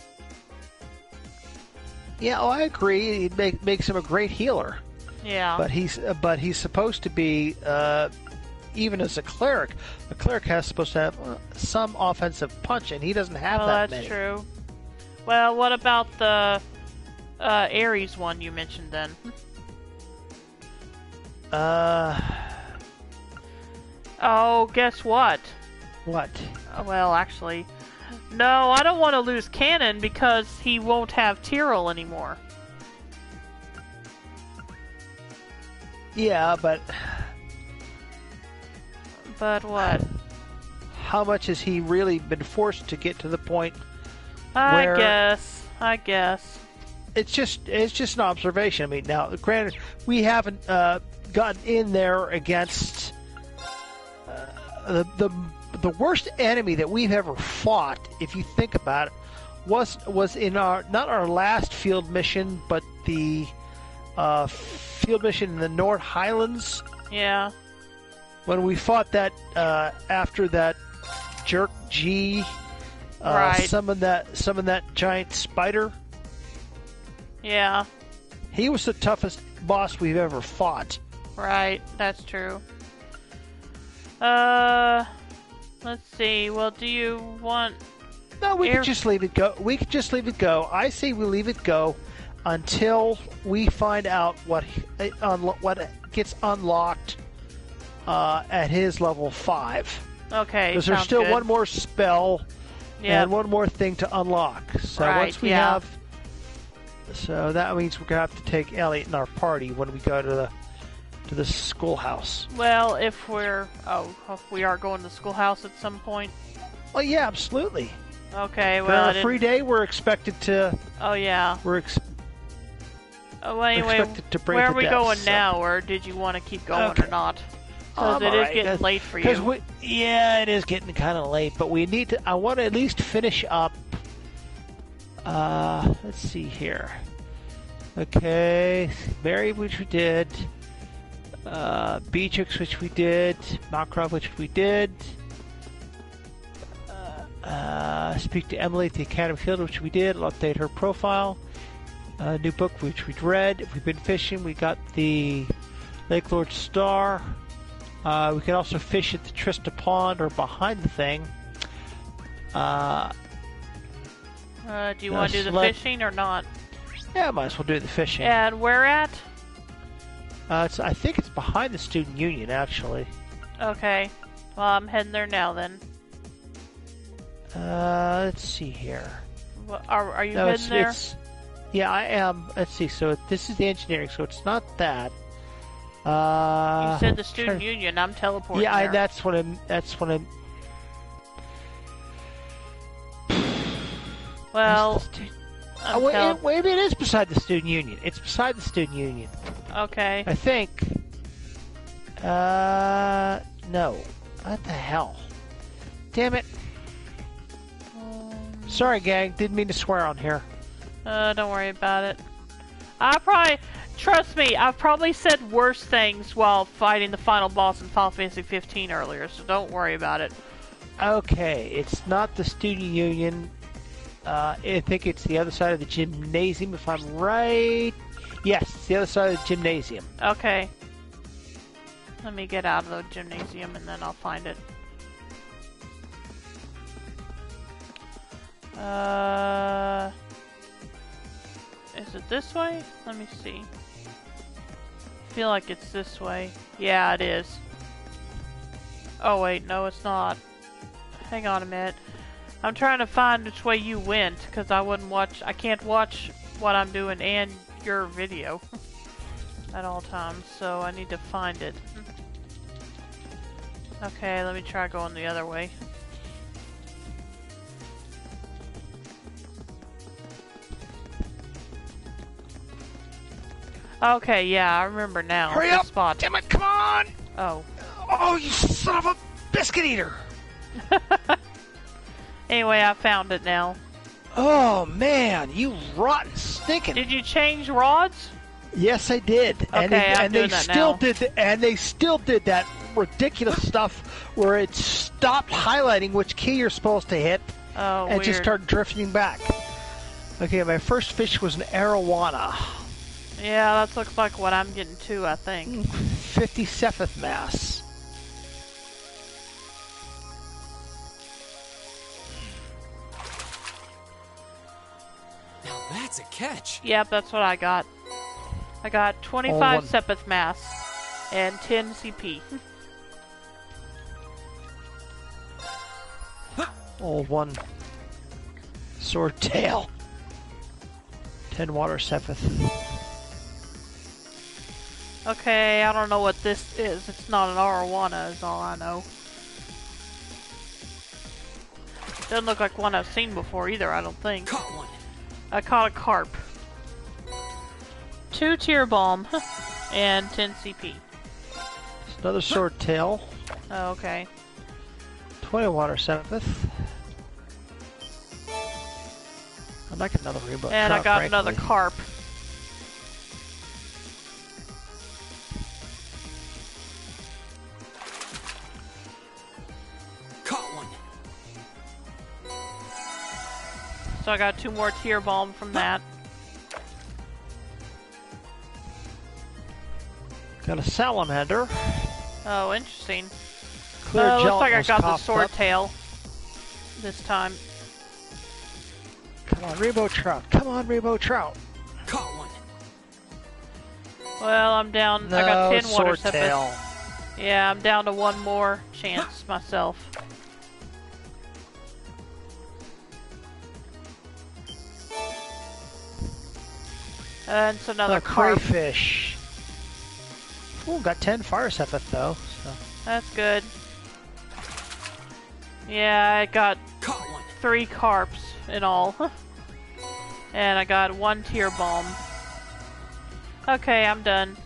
Yeah, I agree. It makes him a great healer. Yeah. But he's supposed to be, even as a cleric has supposed to have some offensive punch, and he doesn't have that many. That's true. Well, what about the Ares one you mentioned then? Oh, guess what? What? Well, actually, no, I don't want to lose Cannon because he won't have Tyrrell anymore. Yeah, but... But what? How much has he really been forced to get to the point I where... I guess. It's just an observation. I mean, now, granted, we haven't gotten in there against the worst enemy that we've ever fought, if you think about it, was in our, not our last field mission, but the field mission in the North Highlands. Yeah. When we fought that after that jerk G right. summoned that giant spider. Yeah. He was the toughest boss we've ever fought. Right, that's true. Let's see. Well, do you want... No, we could just leave it go. I say we leave it go until we find out what gets unlocked at his level 5. Okay, because there's still good. one more spell and one more thing to unlock. So once we have... So that means we're going to have to take Elliot in our party when we go to the schoolhouse. Well, if we are going to the schoolhouse at some point. Oh yeah, absolutely. Okay, well, for a free day, we're expected to. Oh yeah. Anyway, where are we going now, or did you want to keep going or not? Because it is getting late for you. Yeah, it is getting kind of late, but we need to. I want to at least finish up. Let's see here. Okay, Mary, which we did. Beatrix, which we did. Makrov, which we did. Speak to Emily at the Academy Field, which we did. I'll update her profile. New book, which we'd read. If we've been fishing, we got the Lake Lord Star. We can also fish at the Trista Pond or behind the thing. Do you want to do the fishing or not? Yeah, might as well do the fishing. And where at? I think it's behind the Student Union, actually. Okay. Well, I'm heading there now, then. Let's see here. Well, are you heading there? Yeah, I am. Let's see. So this is the engineering, so it's not that. You said the Student Union. I'm teleporting. Yeah, there. that's what I'm. Well, wait, it is beside the Student Union. It's beside the Student Union. Okay. I think. No. What the hell? Damn it. Sorry, gang. Didn't mean to swear on here. Don't worry about it. Trust me, I've probably said worse things while fighting the final boss in Final Fantasy 15 earlier, so don't worry about it. Okay, it's not the Student Union. I think it's the other side of the gymnasium, if I'm right. Yes, it's the other side of the gymnasium. Okay. Let me get out of the gymnasium and then I'll find it. Is it this way? Let me see. I feel like it's this way. Yeah, it is. Oh wait, no it's not. Hang on a minute. I'm trying to find which way you went, because I can't watch what I'm doing and your video at all times, so I need to find it. Okay, let me try going the other way. Okay, yeah, I remember now. Hurry up! Spot. Damn it, come on! Oh. Oh, you son of a biscuit eater! Anyway, I found it now. Oh man, you rotten stinking! Did you change rods? Yes, I did. Okay, and they still did that ridiculous stuff where it stopped highlighting which key you're supposed to hit, and weird. just started drifting back. Okay, my first fish was an arowana. Yeah, that looks like what I'm getting too, I think. 50 Cephas mass. Now that's a catch. Yep, that's what I got. I got 25 Cephas mass and 10 CP. Old one. Sword tail. 10 water Cephas. Okay, I don't know what this is. It's not an arowana, is all I know. Doesn't look like one I've seen before either, I don't think. Caught one. I caught a carp. 2 tear bomb and 10 CP. It's another sword tail. Oh, okay. 20 water Cephas. I'd like another rainbow and trout, I got frankly. another carp. Caught one. So I got 2 more tear bomb from that. Got a salamander. Oh, interesting. Clear Looks like I gelatinous got the coughed sword up. tail this time. Come on, rainbow trout. Come on, rainbow trout. Caught one. Well, I'm down. No, I got 10 water sword tail. Cephas. Yeah, I'm down to 1 more chance myself. And it's another A carp. crayfish. Ooh, got 10 fire Cephas though. So. That's good. Yeah, I got Caught one. 3 carps in all. And I got 1 tear bomb. Okay, I'm done.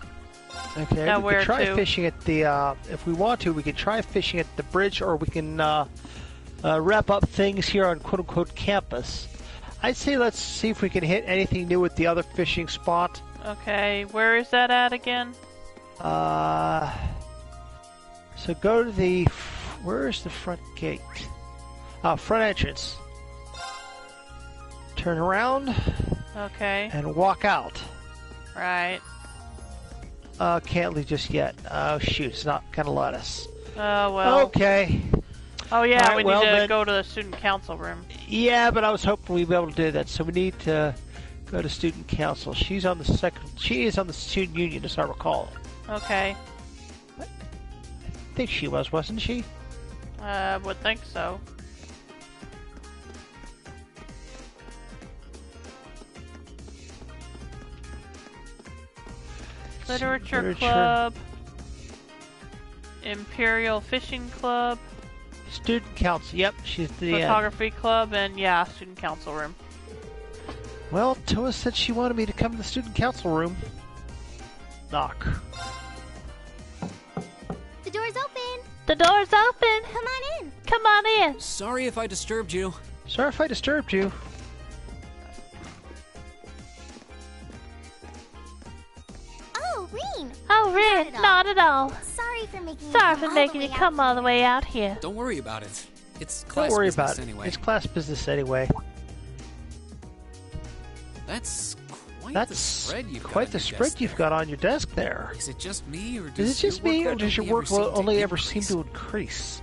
Okay, Now we where can try to? fishing at the, if we want to, we can try fishing at the bridge, or we can wrap up things here on quote-unquote campus. I'd say let's see if we can hit anything new with the other fishing spot. Okay, where is that at again? So go to the, where is the front gate? Front entrance. Turn around Okay, and walk out. right. Can't leave just yet. Oh shoot, it's not gonna let us. Oh, well. Okay. Oh, yeah, Alright, we well, need to then- go to the student council room. Yeah, but I was hoping we'd be able to do that. So we need to go to student council. She's on the second. She is on the student union, as I recall. Okay, I think she was, wasn't she? would think so. Literature Club, Imperial Fishing Club, Student council. Yep, she's the. Photography Club, and yeah, student council room. Well, Toa said she wanted me to come to the student council room. Knock. The door's open. The door's open. Come on in. Come on in. Sorry if I disturbed you. Sorry if I disturbed you. Oh, Reen. Oh, Red, not at all. Sorry for making Sorry for making you come all the way out here. Don't worry about it. It's class Don't worry business about it. anyway. It's class business anyway. That's quite the That's spread you've got quite on the your spread desk you've there. got on your desk there. Is it just me, or Is it just me, or does your workload only ever seem to increase?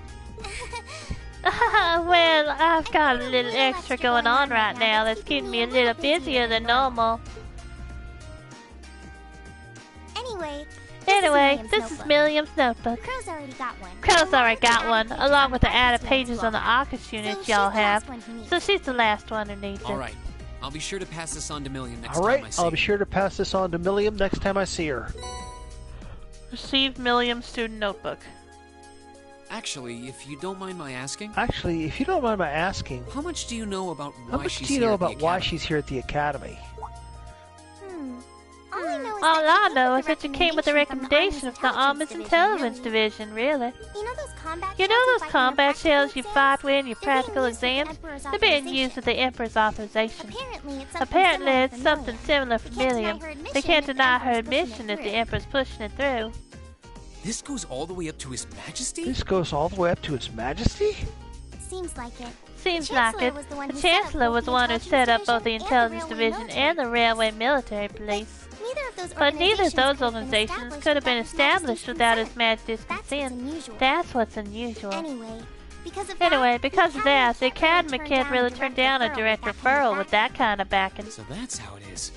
Well, I've got a little extra going on right now that's keeping me a little busier than normal. Anyway, This is Milliam's notebook. Crow's already got one. Crow's already got one, along with the added pages on the Arcus units y'all have. So she's the last one who needs it. Alright, I'll be sure to pass this on to Million next All time I right, see I'll be her. sure to pass this on to Milliam next time I see her. Received Milliam student notebook. Actually, if you don't mind my asking, Actually, if you don't mind my asking, how much do you know about how why much she's do you here know at the about why academy? she's here at the academy? All I know is that you came with a recommendation from the Armors Intelligence Division, really. You know those combat You know shells those combat shells you fight with in your They're being practical used with the exams? Emperor's They're being authorization. used with the Emperor's authorization. Apparently, It's something similar for Milliam. They can't deny her admission if the Emperor. Emperor's pushing it through. This goes all the way up to His Majesty? This goes all the way up to His Majesty? Seems like it. Seems like it. The Chancellor was the one who set up both the Intelligence Division and the Railway Military Police. But neither of those organizations could have been established without His Majesty's consent. That's what's unusual. Anyway, because of that, the Academy can't really turn down a direct referral with that kind of backing. So that's how it is.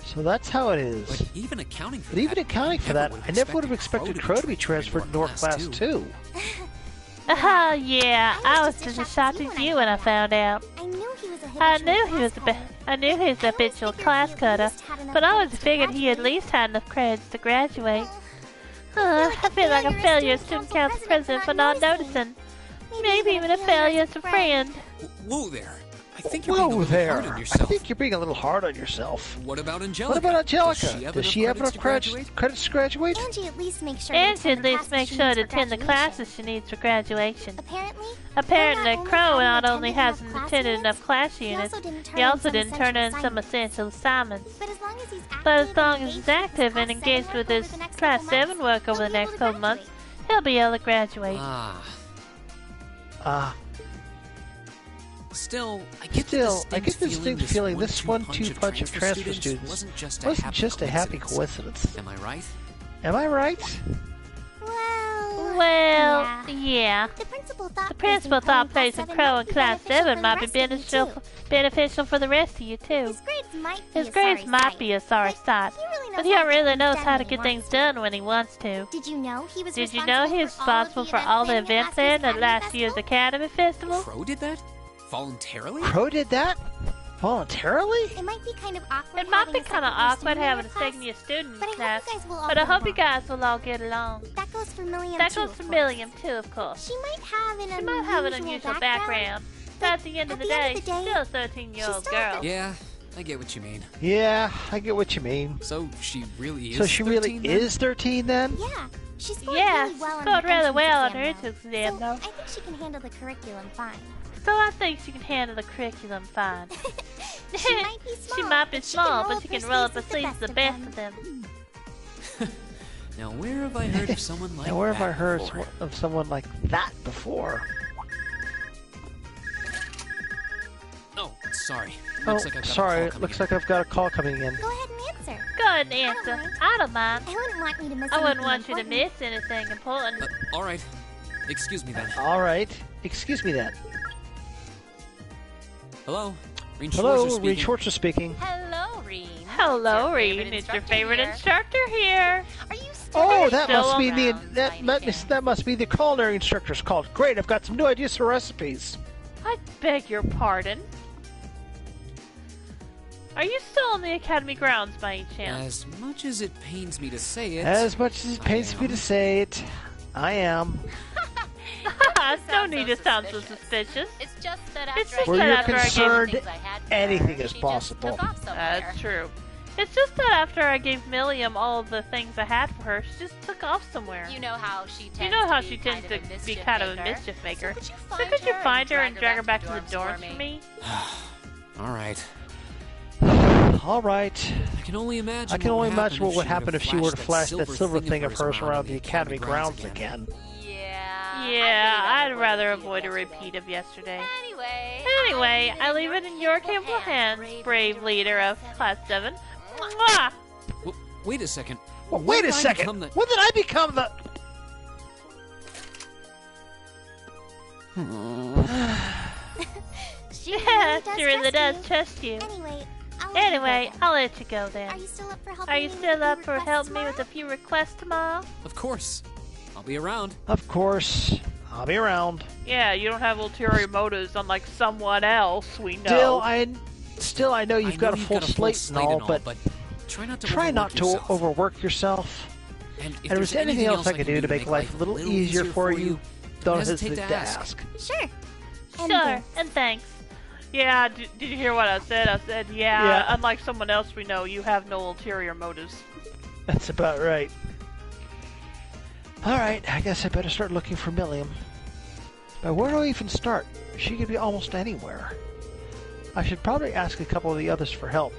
So that's how it is. But even accounting for that, I never would have expected Crow to be transferred to North Class 2. Yeah, I was just as shocked as you when I found out. I knew he was a habitual class cutter, but I always figured he at least had enough credits to graduate. I feel like a failure as student council president for not noticing. Maybe even a failure as a friend. Whoa there. I think you're being a little hard on I yourself. think you're being a little hard on yourself. What about Angelica? Does she have enough credits to graduate? Angie at least makes sure to attend the classes she needs for graduation. Apparently, Crow not only hasn't attended enough class units, he also didn't turn in some essential assignments. But as long as he's active and engaged with his Class 7 work over the next couple months, he'll be able to graduate. Still, I get the distinct feeling this 1-2 punch of transfer students wasn't just a happy coincidence. Am I right? Am I right? Well, yeah. The The principal thought placing Crow in Class 7 might be beneficial for the rest of you, too. His grades might be a sorry sight, but he really knows how to get things done when he wants to. Did you know he was responsible for all the events there at last year's Academy Festival? Crow did that? Voluntarily? Crow did that? Voluntarily? It might be kind of awkward. It might be kind of awkward having a second-year student in class, but I hope you guys will all get along. That goes for Milliam, That goes for Milliam, too, of course. She might have an unusual background. But at the end of the day, she's still a 13-year-old girl. Yeah, I get what you mean. Yeah, I get what you mean. So she really is 13 So she really is 13 then? Yeah. She scored really well on her entrance exam, though. I think she can handle the curriculum fine. So I think she can handle the curriculum fine. She might be small, but she can roll up her sleeves to the best of them. Now where have I heard of someone like that? Now where have I heard before? of someone like that before? Oh, sorry. Looks like I've got a call coming in. Go ahead and answer. Go ahead and answer. I don't mind. I wouldn't want you to miss I wouldn't anything want you to important. miss anything important. All right. Excuse me then. All right. Excuse me then. Hello? Hello, Reen Schwartzer speaking. Hello, Reen. Hello, Reen. It's your favorite instructor here. Are you still Oh, that still must be around by any that must be the culinary instructor's call. Great, I've got some new ideas for recipes. I beg your pardon. Are you still on the Academy grounds by any chance? As much as it pains me to say it... As much as it pains me to say it, I am. No need to sound so suspicious. It's just that It's after just Where that you're after I gave concerned, things I had for anything her, is she possible. Just took off somewhere. That's true. It's just that after I gave Milliam all of the things I had for her, she just took off somewhere. You know how she tends to be kind of a mischief maker. So could you find her and drag her back to the dorms for me? All right. All right. I can only imagine what would happen if she were to flash that silver thing of hers around the Academy grounds again. Yeah, I'd rather avoid a repeat of yesterday. Anyway, I leave it in your capable hands, brave leader of Class 7. Mwah! Wait a second. Well, wait a second. When did I become the... She She really does trust you. Anyway, I'll let you go then. Are you still up for helping me with a few requests tomorrow? Of course. I'll be around. Of course. I'll be around. Yeah, you don't have ulterior motives unlike someone else we know. Still, I know you've got a full slate and all, but try not to overwork yourself. And if there's anything else I can do to make life a little easier for you, don't hesitate to ask. Sure. Sure, and thanks. Yeah, did you hear what I said? I said, yeah, unlike someone else we know, you have no ulterior motives. That's about right. Alright, I guess I better start looking for Milliam. But where do I even start? She could be almost anywhere. I should probably ask a couple of the others for help.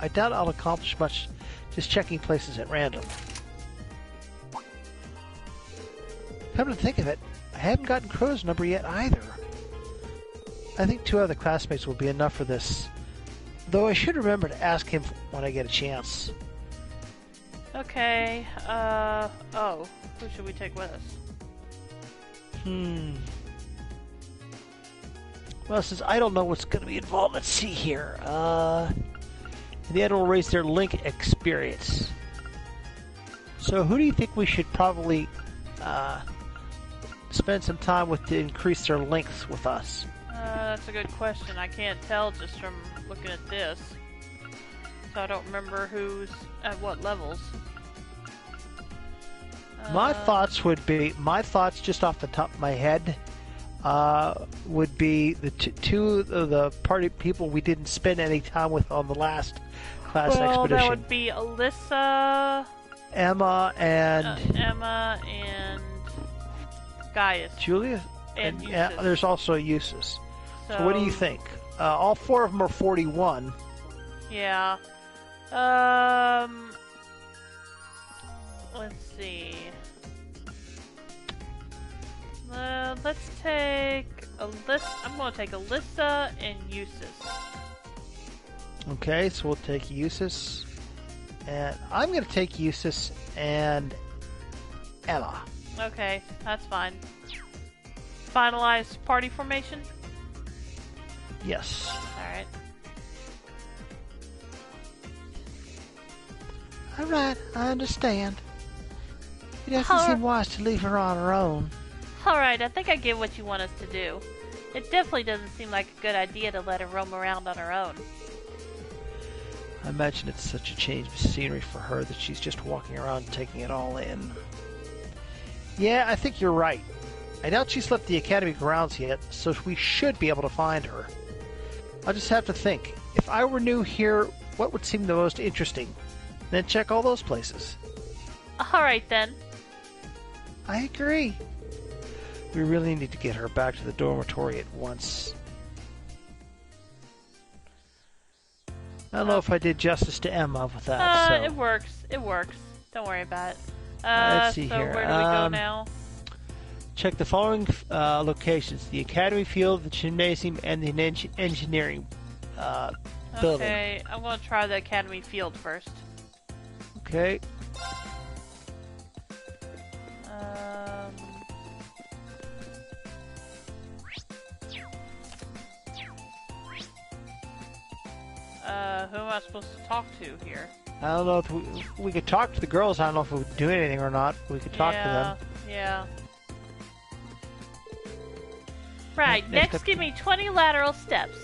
I doubt I'll accomplish much just checking places at random. Come to think of it, I haven't gotten Crow's number yet either. I think 2 other classmates will be enough for this. Though I should remember to ask him when I get a chance. Okay, oh, who should we take with us? Well, since I don't know what's going to be involved, let's see here. The end will raise their link experience. So who do you think we should probably spend some time with to increase their links with us? That's a good question. I can't tell just from looking at this. So I don't remember who's at what levels. My thoughts just off the top of my head, would be the two of the party people we didn't spend any time with on the last class expedition. That would be Alyssa, Emma, and Gaius. Julia? And yeah, Eustace. there's also Eustace. So what do you think? All 4 of them are 41. Yeah. Let's see. Let's take Alyssa. I'm going to take Alyssa and Eustace. Okay, so we'll take Eustace. And I'm going to take Eustace and Emma. Okay, that's fine. Finalized party formation? Yes. Alright. Alright, I understand. It doesn't seem wise to leave her on her own. Alright, I think I get what you want us to do. It definitely doesn't seem like a good idea to let her roam around on her own. I imagine it's such a change of scenery for her that she's just walking around taking it all in. Yeah, I think you're right. I doubt she's left the academy grounds yet, so we should be able to find her. I'll just have to think. If I were new here, what would seem the most interesting? Then check all those places. Alright then. I agree. We really need to get her back to the dormitory at once. I don't know if I did justice to Emma with that. So. It works. It works. Don't worry about it. Let's see so here. where do we go now? Check the following locations: the academy field, the gymnasium, and the engineering building. Okay, I'm going to try the academy field first. Okay. Who am I supposed to talk to here? I don't know if we could talk to the girls. I don't know if we would do anything or not. We could talk to them. Yeah. Right, Next next up- give me 20 lateral steps.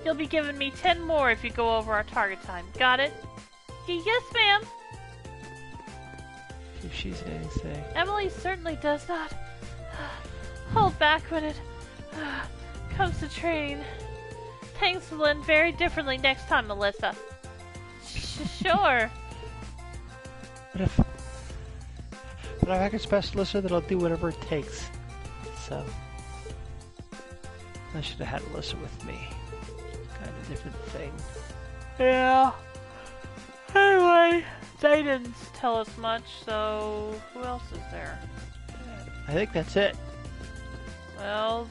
You'll be giving me 10 more if you go over our target time. Got it? Yes, ma'am. If she's anything. Emily certainly does not hold back when it comes to training. Things will end very differently next time, Melissa. Sure. But if I can specialist her, then I'll do whatever it takes. So I should have had Alyssa with me. Kind of different thing. Yeah. Anyway, they didn't tell us much, so who else is there? I think that's it. Well,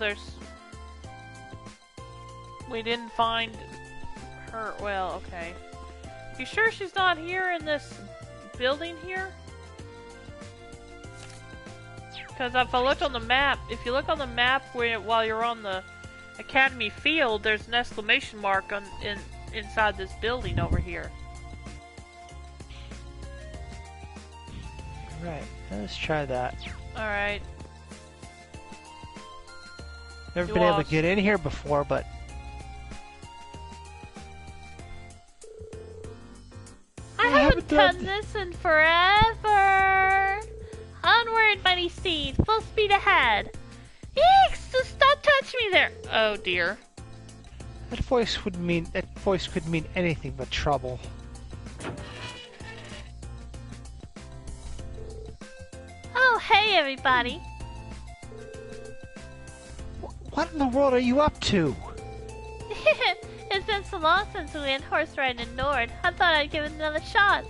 we didn't find her. Well, okay. You sure she's not here in this building here? Because if I looked on the map, if you look on the map while you're on the academy field, there's an exclamation mark inside this building over here. Right. Let's try that. Alright. Never You been able lost. to get in here before, but I haven't done this in forever. Onward, mighty steed, full speed ahead. Eeks! Just stop touching me there. Oh dear. that voice could mean anything but trouble. Oh, hey, everybody. What in the world are you up to? It's been so long since we went horse riding in Nord. I thought I'd give it another shot.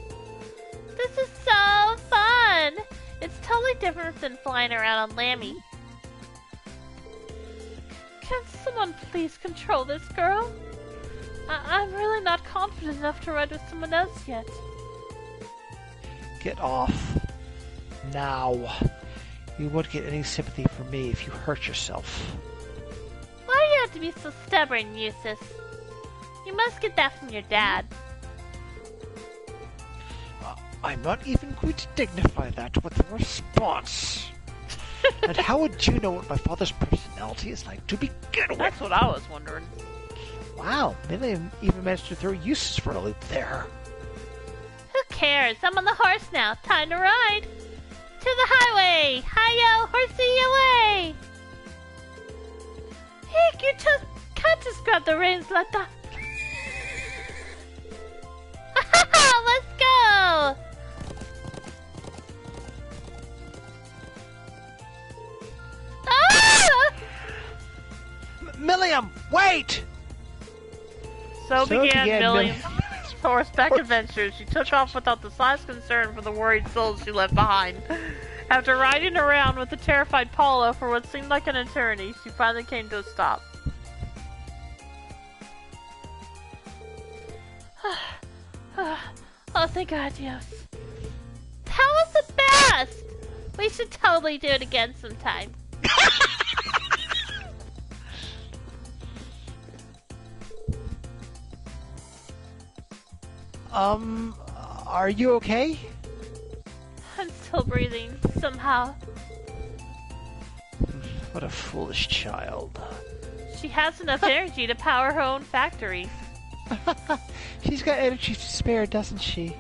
This is so fun. It's totally different than flying around on Lammy. Can someone please control this girl? I'm really not confident enough to ride with someone else yet. Get off. Now. You won't get any sympathy from me if you hurt yourself. Why do you have to be so stubborn, Eustace? You must get that from your dad. I'm not even going to dignify that with a response. And how would you know what my father's personality is like to begin with? That's what I was wondering. Wow, Milliam even managed to throw Eustace for a loop there. Who cares? I'm on the horse now. Time to ride. To the highway! Hi-yo, horsey away! Heck, you just can't just grab the reins like that. Let's go! Ah! Milliam, wait! So began Milliam. Milliam's horseback adventures. She took off without the slightest concern for the worried souls she left behind. After riding around with the terrified Paulo for what seemed like an eternity, she finally came to a stop. Oh, thank God, yes. That was the best! We should totally do it again sometime. Are you okay? I'm still breathing, somehow. What a foolish child. She has enough energy to power her own factory. She's got energy to spare, doesn't she?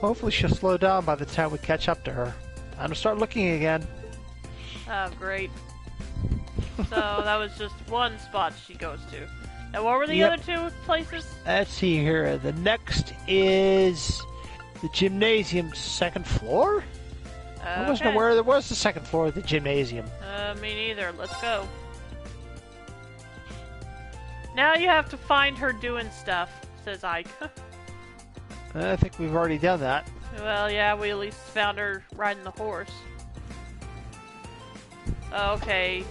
Hopefully she'll slow down by the time we catch up to her. Time to start looking again. Oh, great. So that was just one spot she goes to. Now, what were the other two places? Let's see here. The next is the gymnasium second floor? I wasn't aware there was the second floor of the gymnasium. Me neither. Let's go. Now you have to find her doing stuff, says Ike. I think we've already done that. Well, yeah, we at least found her riding the horse. Okay.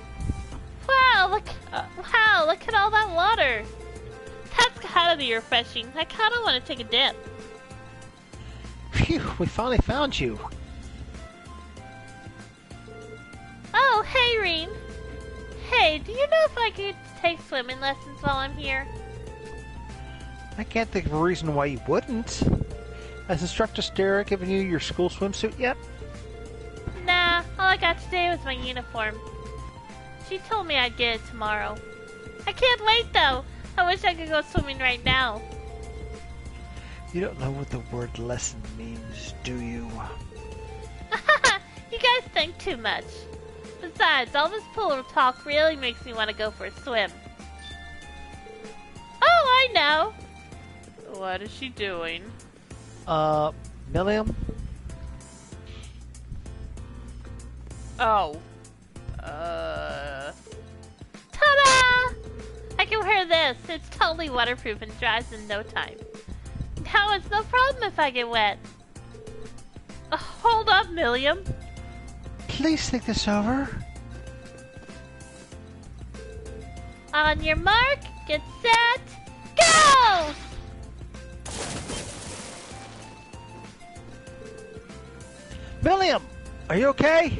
Wow, look at all that water. That's gotta be refreshing. I kinda want to take a dip. Phew, we finally found you. Oh, hey, Reen. Hey, do you know if I could take swimming lessons while I'm here? I can't think of a reason why you wouldn't. Has Instructor Stera given you your school swimsuit yet? Nah, all I got today was my uniform. She told me I'd get it tomorrow. I can't wait, though. I wish I could go swimming right now. You don't know what the word lesson means, do you? You guys think too much. Besides, all this pool talk really makes me want to go for a swim. Oh, I know! What is she doing? Milliam? Oh. Ta-da! I can wear this. It's totally waterproof and dries in no time. Now it's no problem if I get wet. Hold up, Milliam. Please think this over. On your mark, get set, go! Milliam! Are you okay?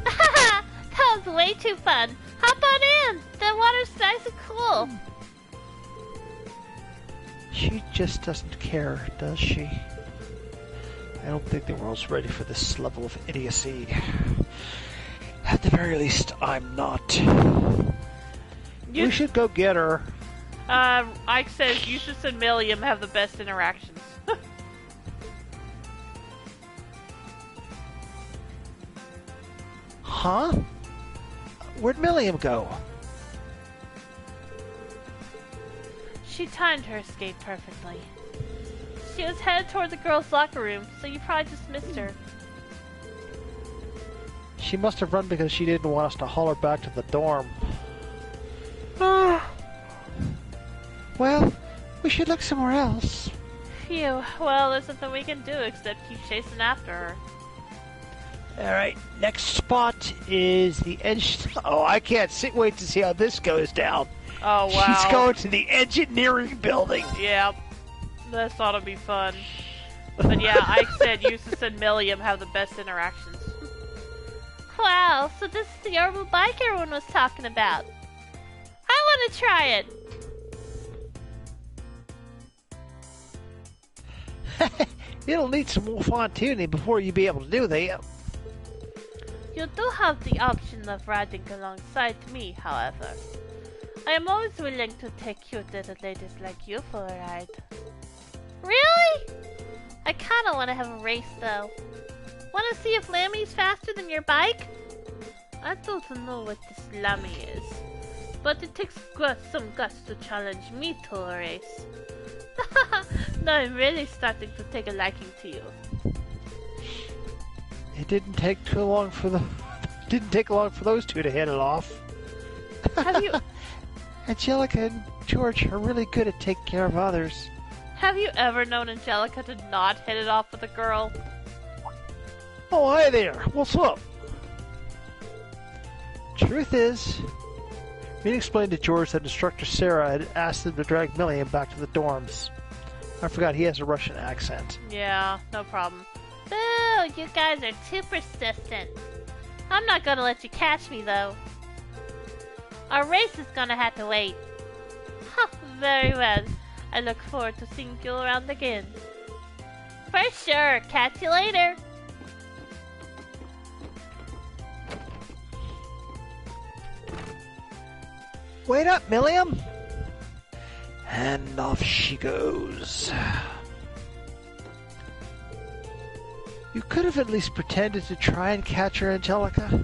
That was way too fun. Hop on in. The water's nice and cool. She just doesn't care, does she? I don't think the world's ready for this level of idiocy. At the very least, I'm not. We should go get her. Ike says Eustace and Milliam have the best interactions. Huh? Where'd Milliam go? She timed her escape perfectly. She was headed toward the girls' locker room, so you probably just missed her. She must have run because she didn't want us to haul her back to the dorm. Well, we should look somewhere else. Phew, well, there's nothing we can do except keep chasing after her. Alright, next spot is the edge. Oh, I can't wait to see how this goes down. Oh, wow. She's going to the engineering building. Yeah, this ought to be fun. But yeah, Ike said Eustace and Milliam have the best interactions. Wow, so this is the orbital bike everyone was talking about. I want to try it. It'll need some more fine-tuning before you be able to do that. You do have the option of riding alongside me, however. I am always willing to take cute little ladies like you for a ride. Really? I kinda wanna have a race though. Wanna see if Lammy's faster than your bike? I don't know what this Lammy is, but it takes some guts to challenge me to a race. Now I'm really starting to take a liking to you. It didn't take long for those two to hit it off. Have you Angelica and George are really good at taking care of others. Have you ever known Angelica to not hit it off with a girl? Oh, hi there. What's up? Truth is, Mean explained to George that instructor Sarah had asked him to drag Milliam back to the dorms. I forgot he has a Russian accent. Yeah, no problem. Boo! You guys are too persistent. I'm not gonna let you catch me, though. Our race is gonna have to wait. Huh, very well. I look forward to seeing you around again. For sure. Catch you later. Wait up, Milliam! And off she goes. You could have at least pretended to try and catch her, Angelica.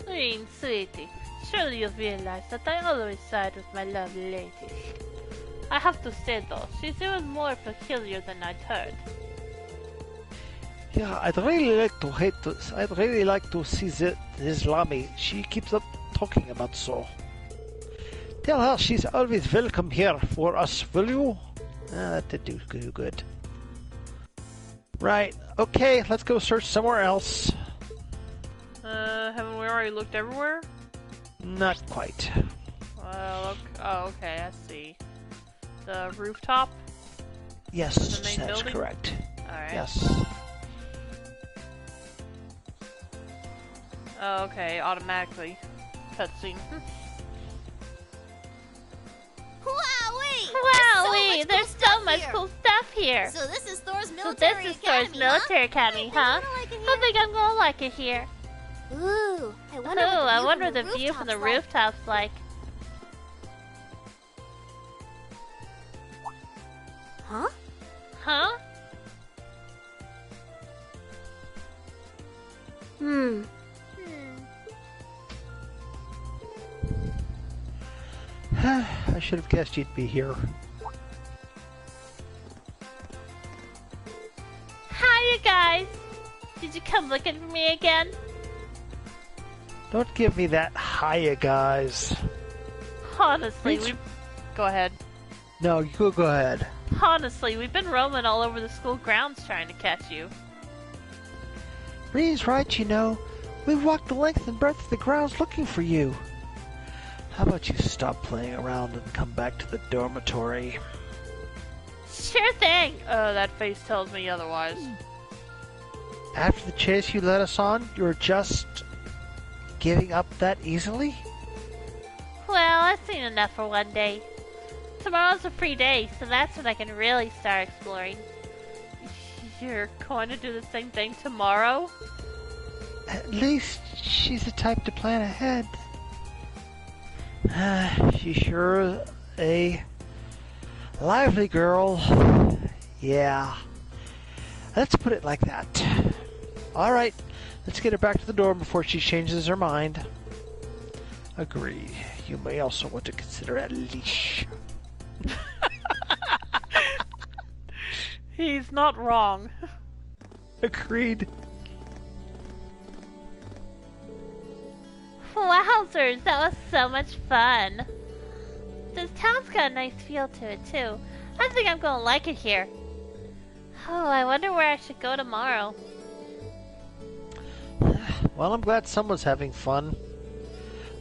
Sweetie, surely you've realized that I always side with my lovely ladies. I have to say though, she's even more peculiar than I'd heard. Yeah, I'd really like to see this Lamy. She keeps up talking about so. Tell her she's always welcome here for us, will you? That did do good. Right, okay, let's go search somewhere else. Haven't we already looked everywhere? Not quite. Well, okay, I see. The rooftop? Yes, The main that's building? correct. Alright. Yes. Oh, okay, automatically. Cutscene. Wowee! There's so much cool stuff here. So this is Thor's So military this is academy, Thor's military academy, huh? I think I'm gonna like it here. Ooh, I Ooh, wonder I wonder what the view from the rooftops like. Huh? Huh? Hmm. I should have guessed you'd be here. Hi, you guys. Did you come looking for me again? Don't give me that hiya, guys. Honestly, It's- Go ahead. No, you go ahead. Honestly, we've been roaming all over the school grounds trying to catch you. Ree's right, you know. We've walked the length and breadth of the grounds looking for you. How about you stop playing around and come back to the dormitory? Sure thing. That face tells me otherwise. After the chase you led us on, you're just giving up that easily? Well, I've seen enough for one day. Tomorrow's a free day, so that's when I can really start exploring. You're going to do the same thing tomorrow? At least she's the type to plan ahead. She's sure a lively girl. Yeah. Let's put it like that. Alright, let's get her back to the dorm before she changes her mind. Agreed. You may also want to consider a leash. He's not wrong. Agreed. Wowzers, that was so much fun. This town's got a nice feel to it, too. I think I'm gonna like it here. Oh, I wonder where I should go tomorrow. Well, I'm glad someone's having fun.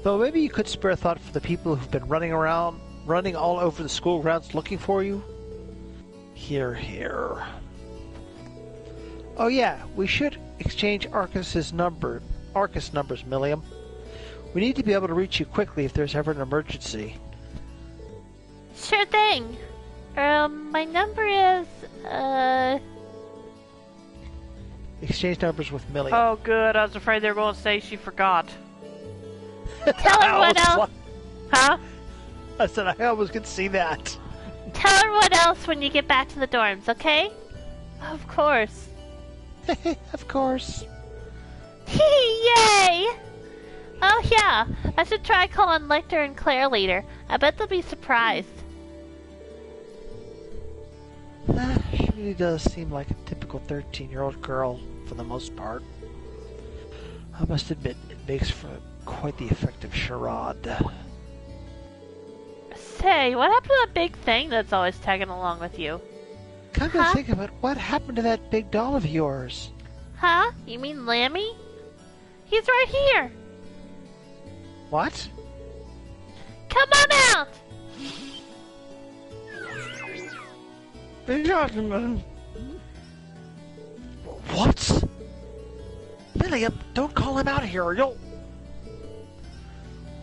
Though maybe you could spare a thought for the people who've been running all over the school grounds looking for you. Here. Oh yeah, we should exchange Arcus numbers, Milliam. We need to be able to reach you quickly if there's ever an emergency. Sure thing. My number is, Exchange numbers with Milliam. Oh, good. I was afraid they were going to say she forgot. Tell her what else. Huh? I said I almost could see that. Tell her what else when you get back to the dorms, okay? Of course. Of course. Yay! Oh yeah, I should try calling Lecter and Claire later. I bet they'll be surprised. She really does seem like a typical 13-year-old girl for the most part. I must admit, it makes for quite the effective charade. Say, what happened to that big thing that's always tagging along with you? Come to think of it, what happened to that big doll of yours? Huh? You mean Lammy? He's right here. What? Come on out! What? Milliam, don't call him out here or you'll...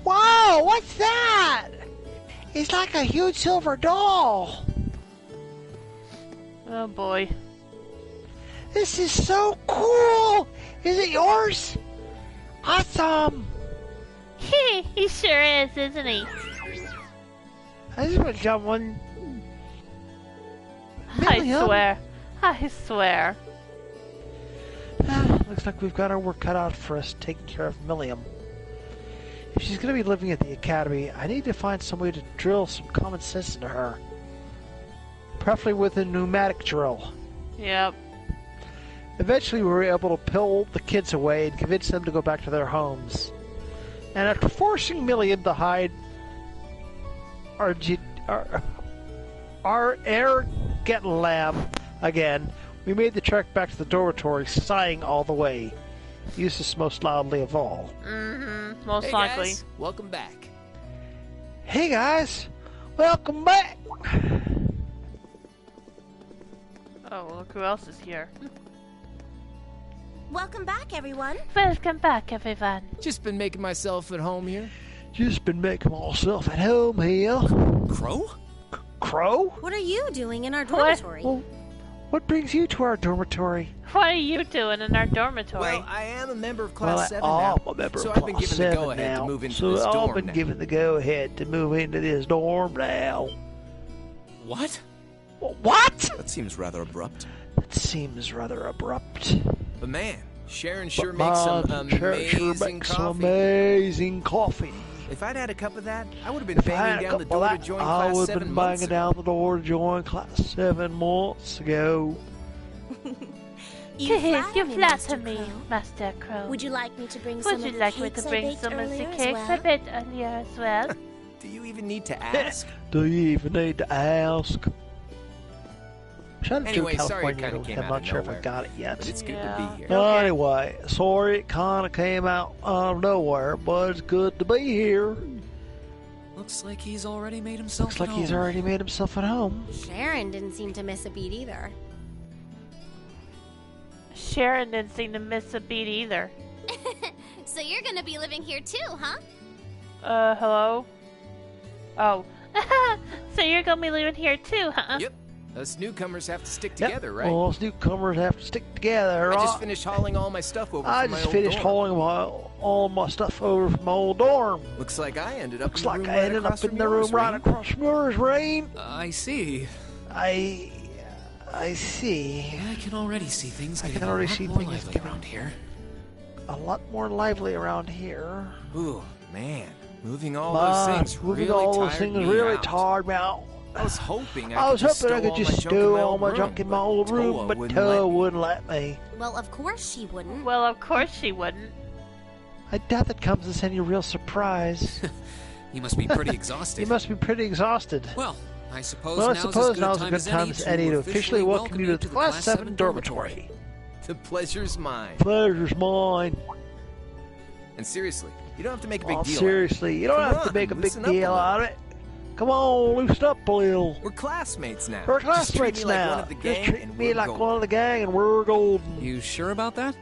Whoa, what's that? He's like a huge silver doll. Oh boy. This is so cool. Is it yours? Awesome. He sure is, isn't he? I just want someone. I swear. Looks like we've got our work cut out for us taking care of Milliam. If she's going to be living at the academy, I need to find some way to drill some common sense into her. Preferably with a pneumatic drill. Yep. Eventually we were able to pull the kids away and convince them to go back to their homes. And after forcing Milliam to hide our air getting lab again, we made the trek back to the dormitory, sighing all the way. Useless most loudly of all. Mm-hmm. Most hey likely. Guys, welcome back. Hey guys, welcome back. Oh, look who else is here. Welcome back, everyone. Welcome back, everyone. Just been making myself at home here. Just been making myself at home here. Crow? Crow? What are you doing in our dormitory? Well, what brings you to our dormitory? What are you doing in our dormitory? Well, I am a member of Class 7 I'm now, a member so of I've been Class given the 7 go-ahead now. to move into So this I've dorm been now. given the go-ahead to move into this dorm now. What? What? That seems rather abrupt. That seems rather abrupt. But man, Sharon sure But makes some man, Sharon sure amazing makes some coffee. amazing coffee. If I'd had a cup of that, I would have been If I had banging a down the couple door of to that, join I Class would have 7 been months banging ago. down the door to join Class 7 months ago. You You flatter Master me, Crow. Master Crow. Would you like me to bring some Would of you the like me cakes to I bring baked some of the earlier as cakes I well? baked earlier as well? Do you even need to ask? Do you even need to ask? Trying to Anyway, do sorry it California. kinda came I'm out not of sure if I nowhere. got it yet. But it's good Yeah. to be here. Well, anyway, sorry it kind of came out of nowhere, but it's good to be here. Looks like he's already made himself Looks like he's already made himself at home. Sharon didn't seem to miss a beat either. Sharon didn't seem to miss a beat either. So you're gonna be living here too, huh? Hello? Oh. So you're gonna be living here too, huh? Yep. Us newcomers have to stick Yep. together, right? All us newcomers have to stick together. I just finished hauling all my stuff over I from my just old finished dorm. hauling all my stuff over from my old dorm. Looks like I ended up Looks in the like room I right ended across up in from the yours, room right Rain. across from yours, Rain. I see. I see. I can already see things I getting can already a lot see more things lively getting- around here. A lot more lively around here. Ooh, man. Moving all those things moving really all those tired things me really out. tired me out. I was hoping I was just hoping I could just stow all my junk in my old room, but Toa wouldn't let me. Well, of course she wouldn't. Well, of course she wouldn't. I doubt that comes as any real surprise. You must be pretty exhausted. You must be pretty exhausted. Well, I suppose Well, I now's suppose as now's good a good time as any to officially welcome you to the Class 7 dormitory. The pleasure's mine. Pleasure's mine. And seriously, you don't have to make a big deal. Seriously, you don't Come have to on, make a big loosen up a deal little. out of it. Come on, loosen up a little. We're classmates now. We're Just treat classmates me like now. one of the Just gang, treat and me we're like golden. one of the gang, and we're golden. You sure about that?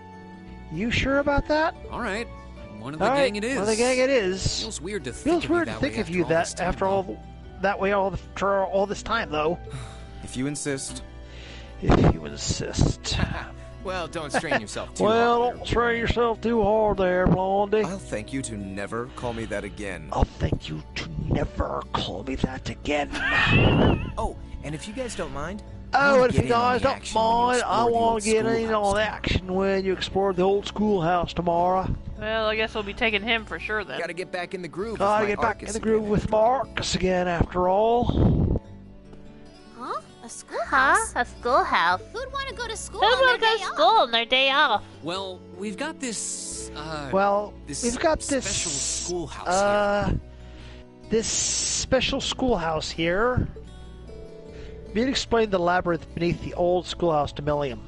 You sure about that? Alright. One of the All right, gang it is. one of the gang it is. Feels weird to Feels think weird of to you think that of way you after all this that time, after though. that way all this time, though. If you insist. If you insist. Well, don't strain yourself too Well, hard. don't strain yourself too hard there, Blondie. I'll thank you to never call me that again. I'll thank you to never call me that again. Oh, and if you guys don't mind. Oh, I'll and if get you in on guys the don't action when you mind, I explore the want old to get in schoolhouse on the tomorrow. action when you explore the old schoolhouse tomorrow. Well, I guess we'll be taking him for sure then. Gotta get back in the groove. Gotta with get my back in Arcus the groove again. with Marcus again, after all. Huh? A schoolhouse? A schoolhouse. Who'd want to go to school Who on their will go day to off? school on their day off? Well, we've got this, Well, this we've got special this schoolhouse here. this special schoolhouse here. Mead explained the labyrinth beneath the old schoolhouse to Milliam.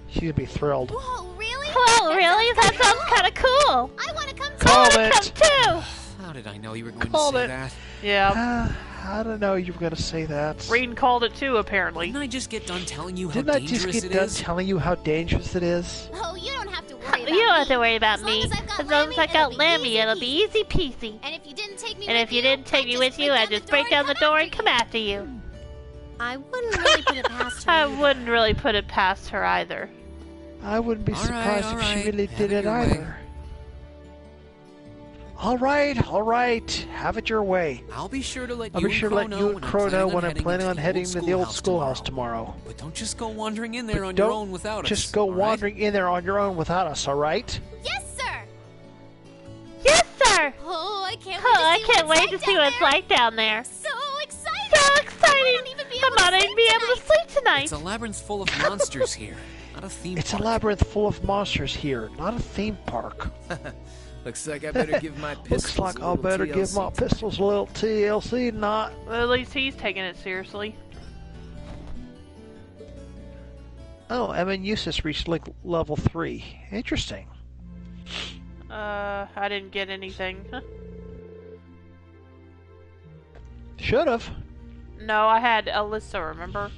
She's gonna be thrilled. Whoa, really? Well, really? That sounds kind of cool. I want to come Call too. it. Come too. How did I know you were going Called to say it. that? Yeah, I don't know you were gonna say that. Reed called it too, apparently. Didn't I just get done telling you how Didn't I dangerous just get it done is? telling you how dangerous it is? Oh, you don't have to worry about You don't have me. to worry about As long me. as I've got As long as I Lammy, got it'll be Lammy, easy it'll be easy peasy. And if you didn't take me And with if you didn't take me with you, I'd just break down the door and come after you. I wouldn't really put it past her. I either. wouldn't really put it past her either. I wouldn't be All right, surprised all if she right. really Have did it it your way. either. All right. Have it your way. I'll be sure to let I'll you be sure and to let you and Crow know when I'm planning on heading into to the old schoolhouse tomorrow. But don't just go wandering in there But on your don't own without us. Just go all right? wandering in there on your own without us, all right? Yes, sir. Yes, sir. Oh, I can't Oh, I wait to see can't what wait to it's see like what it's down like down there. there. So excited. So exciting. I won't even be I able to might sleep even be able to tonight. sleep tonight. It's a labyrinth full of monsters here, not a theme It's a park. labyrinth full of monsters here, not a theme park. Looks like I better give my pistols Looks like a I little better give TLC. my pistols a little TLC, not. Well, at least he's taking it seriously. Oh, Evan Eustace reached like level 3. Interesting. I didn't get anything. Should have. No, I had Alyssa, remember?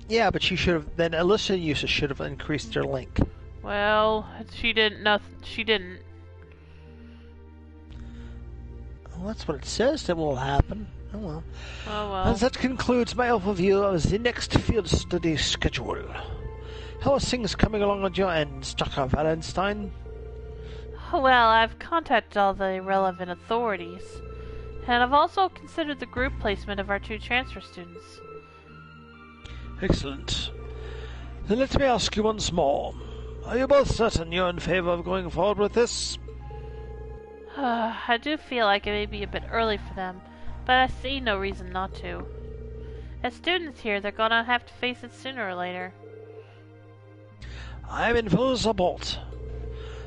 Yeah, but she should have. Then Alyssa and Eustace should have increased their link. Well, she didn't. She didn't. Well, that's what it says that will happen. Oh well. Oh well. As that concludes my overview of the next field study schedule. How are things coming along on your end, Dr. Wallenstein? Well, I've contacted all the relevant authorities. And I've also considered the group placement of our 2 transfer students. Excellent. Then let me ask you once more. Are you both certain you're in favor of going forward with this? I do feel like it may be a bit early for them, but I see no reason not to. As students here, they're gonna have to face it sooner or later. I'm in full support.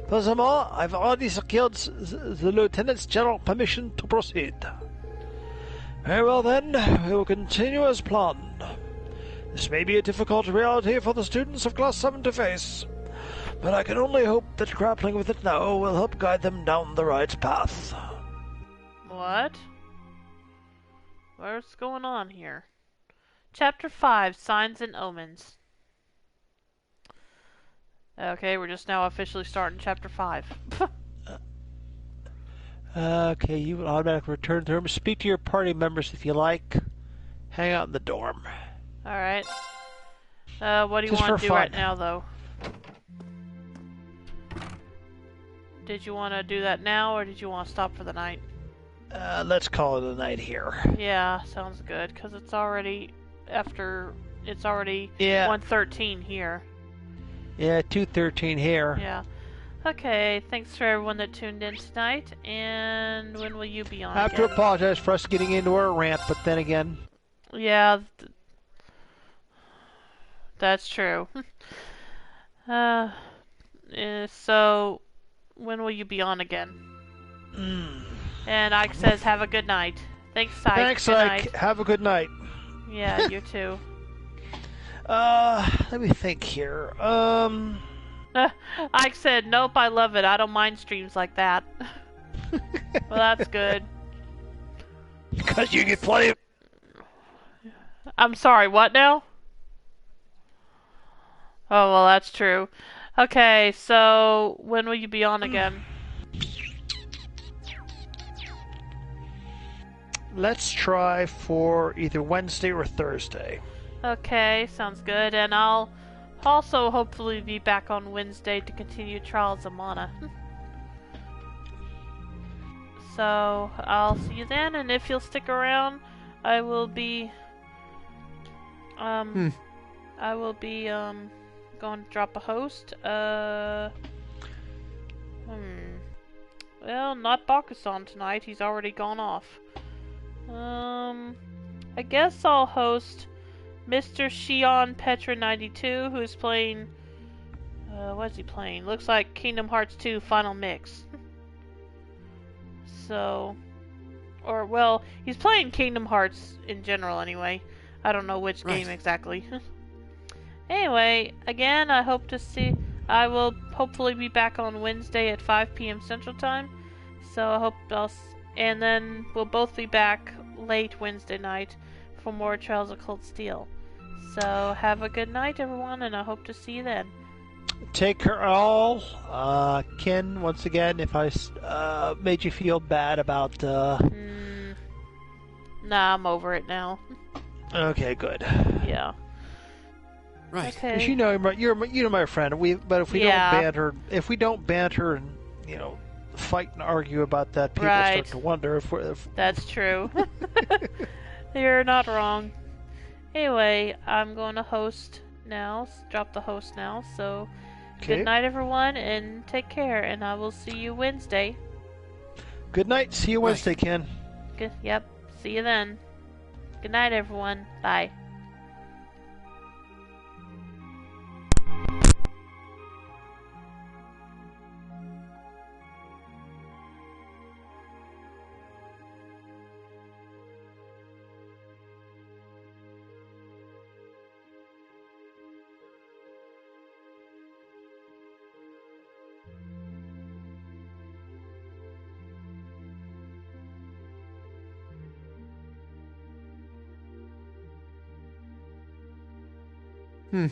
Furthermore, I've already secured the Lieutenant's general permission to proceed. Very well then, we will continue as planned. This may be a difficult reality for the students of Class 7 to face, but I can only hope that grappling with it now will help guide them down the right path. What? What's going on here? Chapter 5, Signs and Omens. Okay, we're just now officially starting Chapter 5. Okay, you will automatically return to the room. Speak to your party members if you like. Hang out in the dorm. Alright. What do you Just want for to do fun. right now, though? Did you want to do that now, or did you want to stop for the night? Let's call it a night here. Yeah, sounds good, because it's already after... It's already Yeah. 1:13 here. Yeah, 2:13 here. Yeah. Okay, thanks for everyone that tuned in tonight, and when will you be on I have to again? apologize for us getting into our rant, but then again, Yeah, that's true. So, when will you be on again? And Ike says, have a good night. Thanks, Ike. thanks, Good Ike. night. Have a good night. Yeah, you too. Let me think here. Ike said, nope, I love it. I don't mind streams like that. Well, that's good. Because you can play. I'm sorry, what now? Oh, well, that's true. Okay, so when will you be on again? Let's try for either Wednesday or Thursday. Okay, sounds good. And I'll also hopefully be back on Wednesday to continue Trials of Mana. So I'll see you then, and if you'll stick around, I will be going to drop a host. Well, not Bakusan tonight. He's already gone off. I guess I'll host Mr. Shion Petra 92, who's playing. What's he playing? Looks like Kingdom Hearts 2 Final Mix. So, or well, he's playing Kingdom Hearts in general anyway. I don't know which game exactly. Anyway, again, I will hopefully be back on Wednesday at 5 p.m. Central Time. So I hope and then we'll both be back late Wednesday night for more Trials of Cold Steel. So have a good night, everyone, and I hope to see you then. Take care all. Ken, once again, if I made you feel bad about... Nah, I'm over it now. Okay, good. Yeah. Right. Okay. Because you know my friend. But if we don't banter and fight and argue about that, people start to wonder if That's true. You're not wrong. Anyway, I'm going to host now. Drop the host now. So, Good night, everyone, and take care. And I will see you Wednesday. Good night. See you Wednesday, Ken. Yep. See you then. Good night, everyone. Bye. Hmm.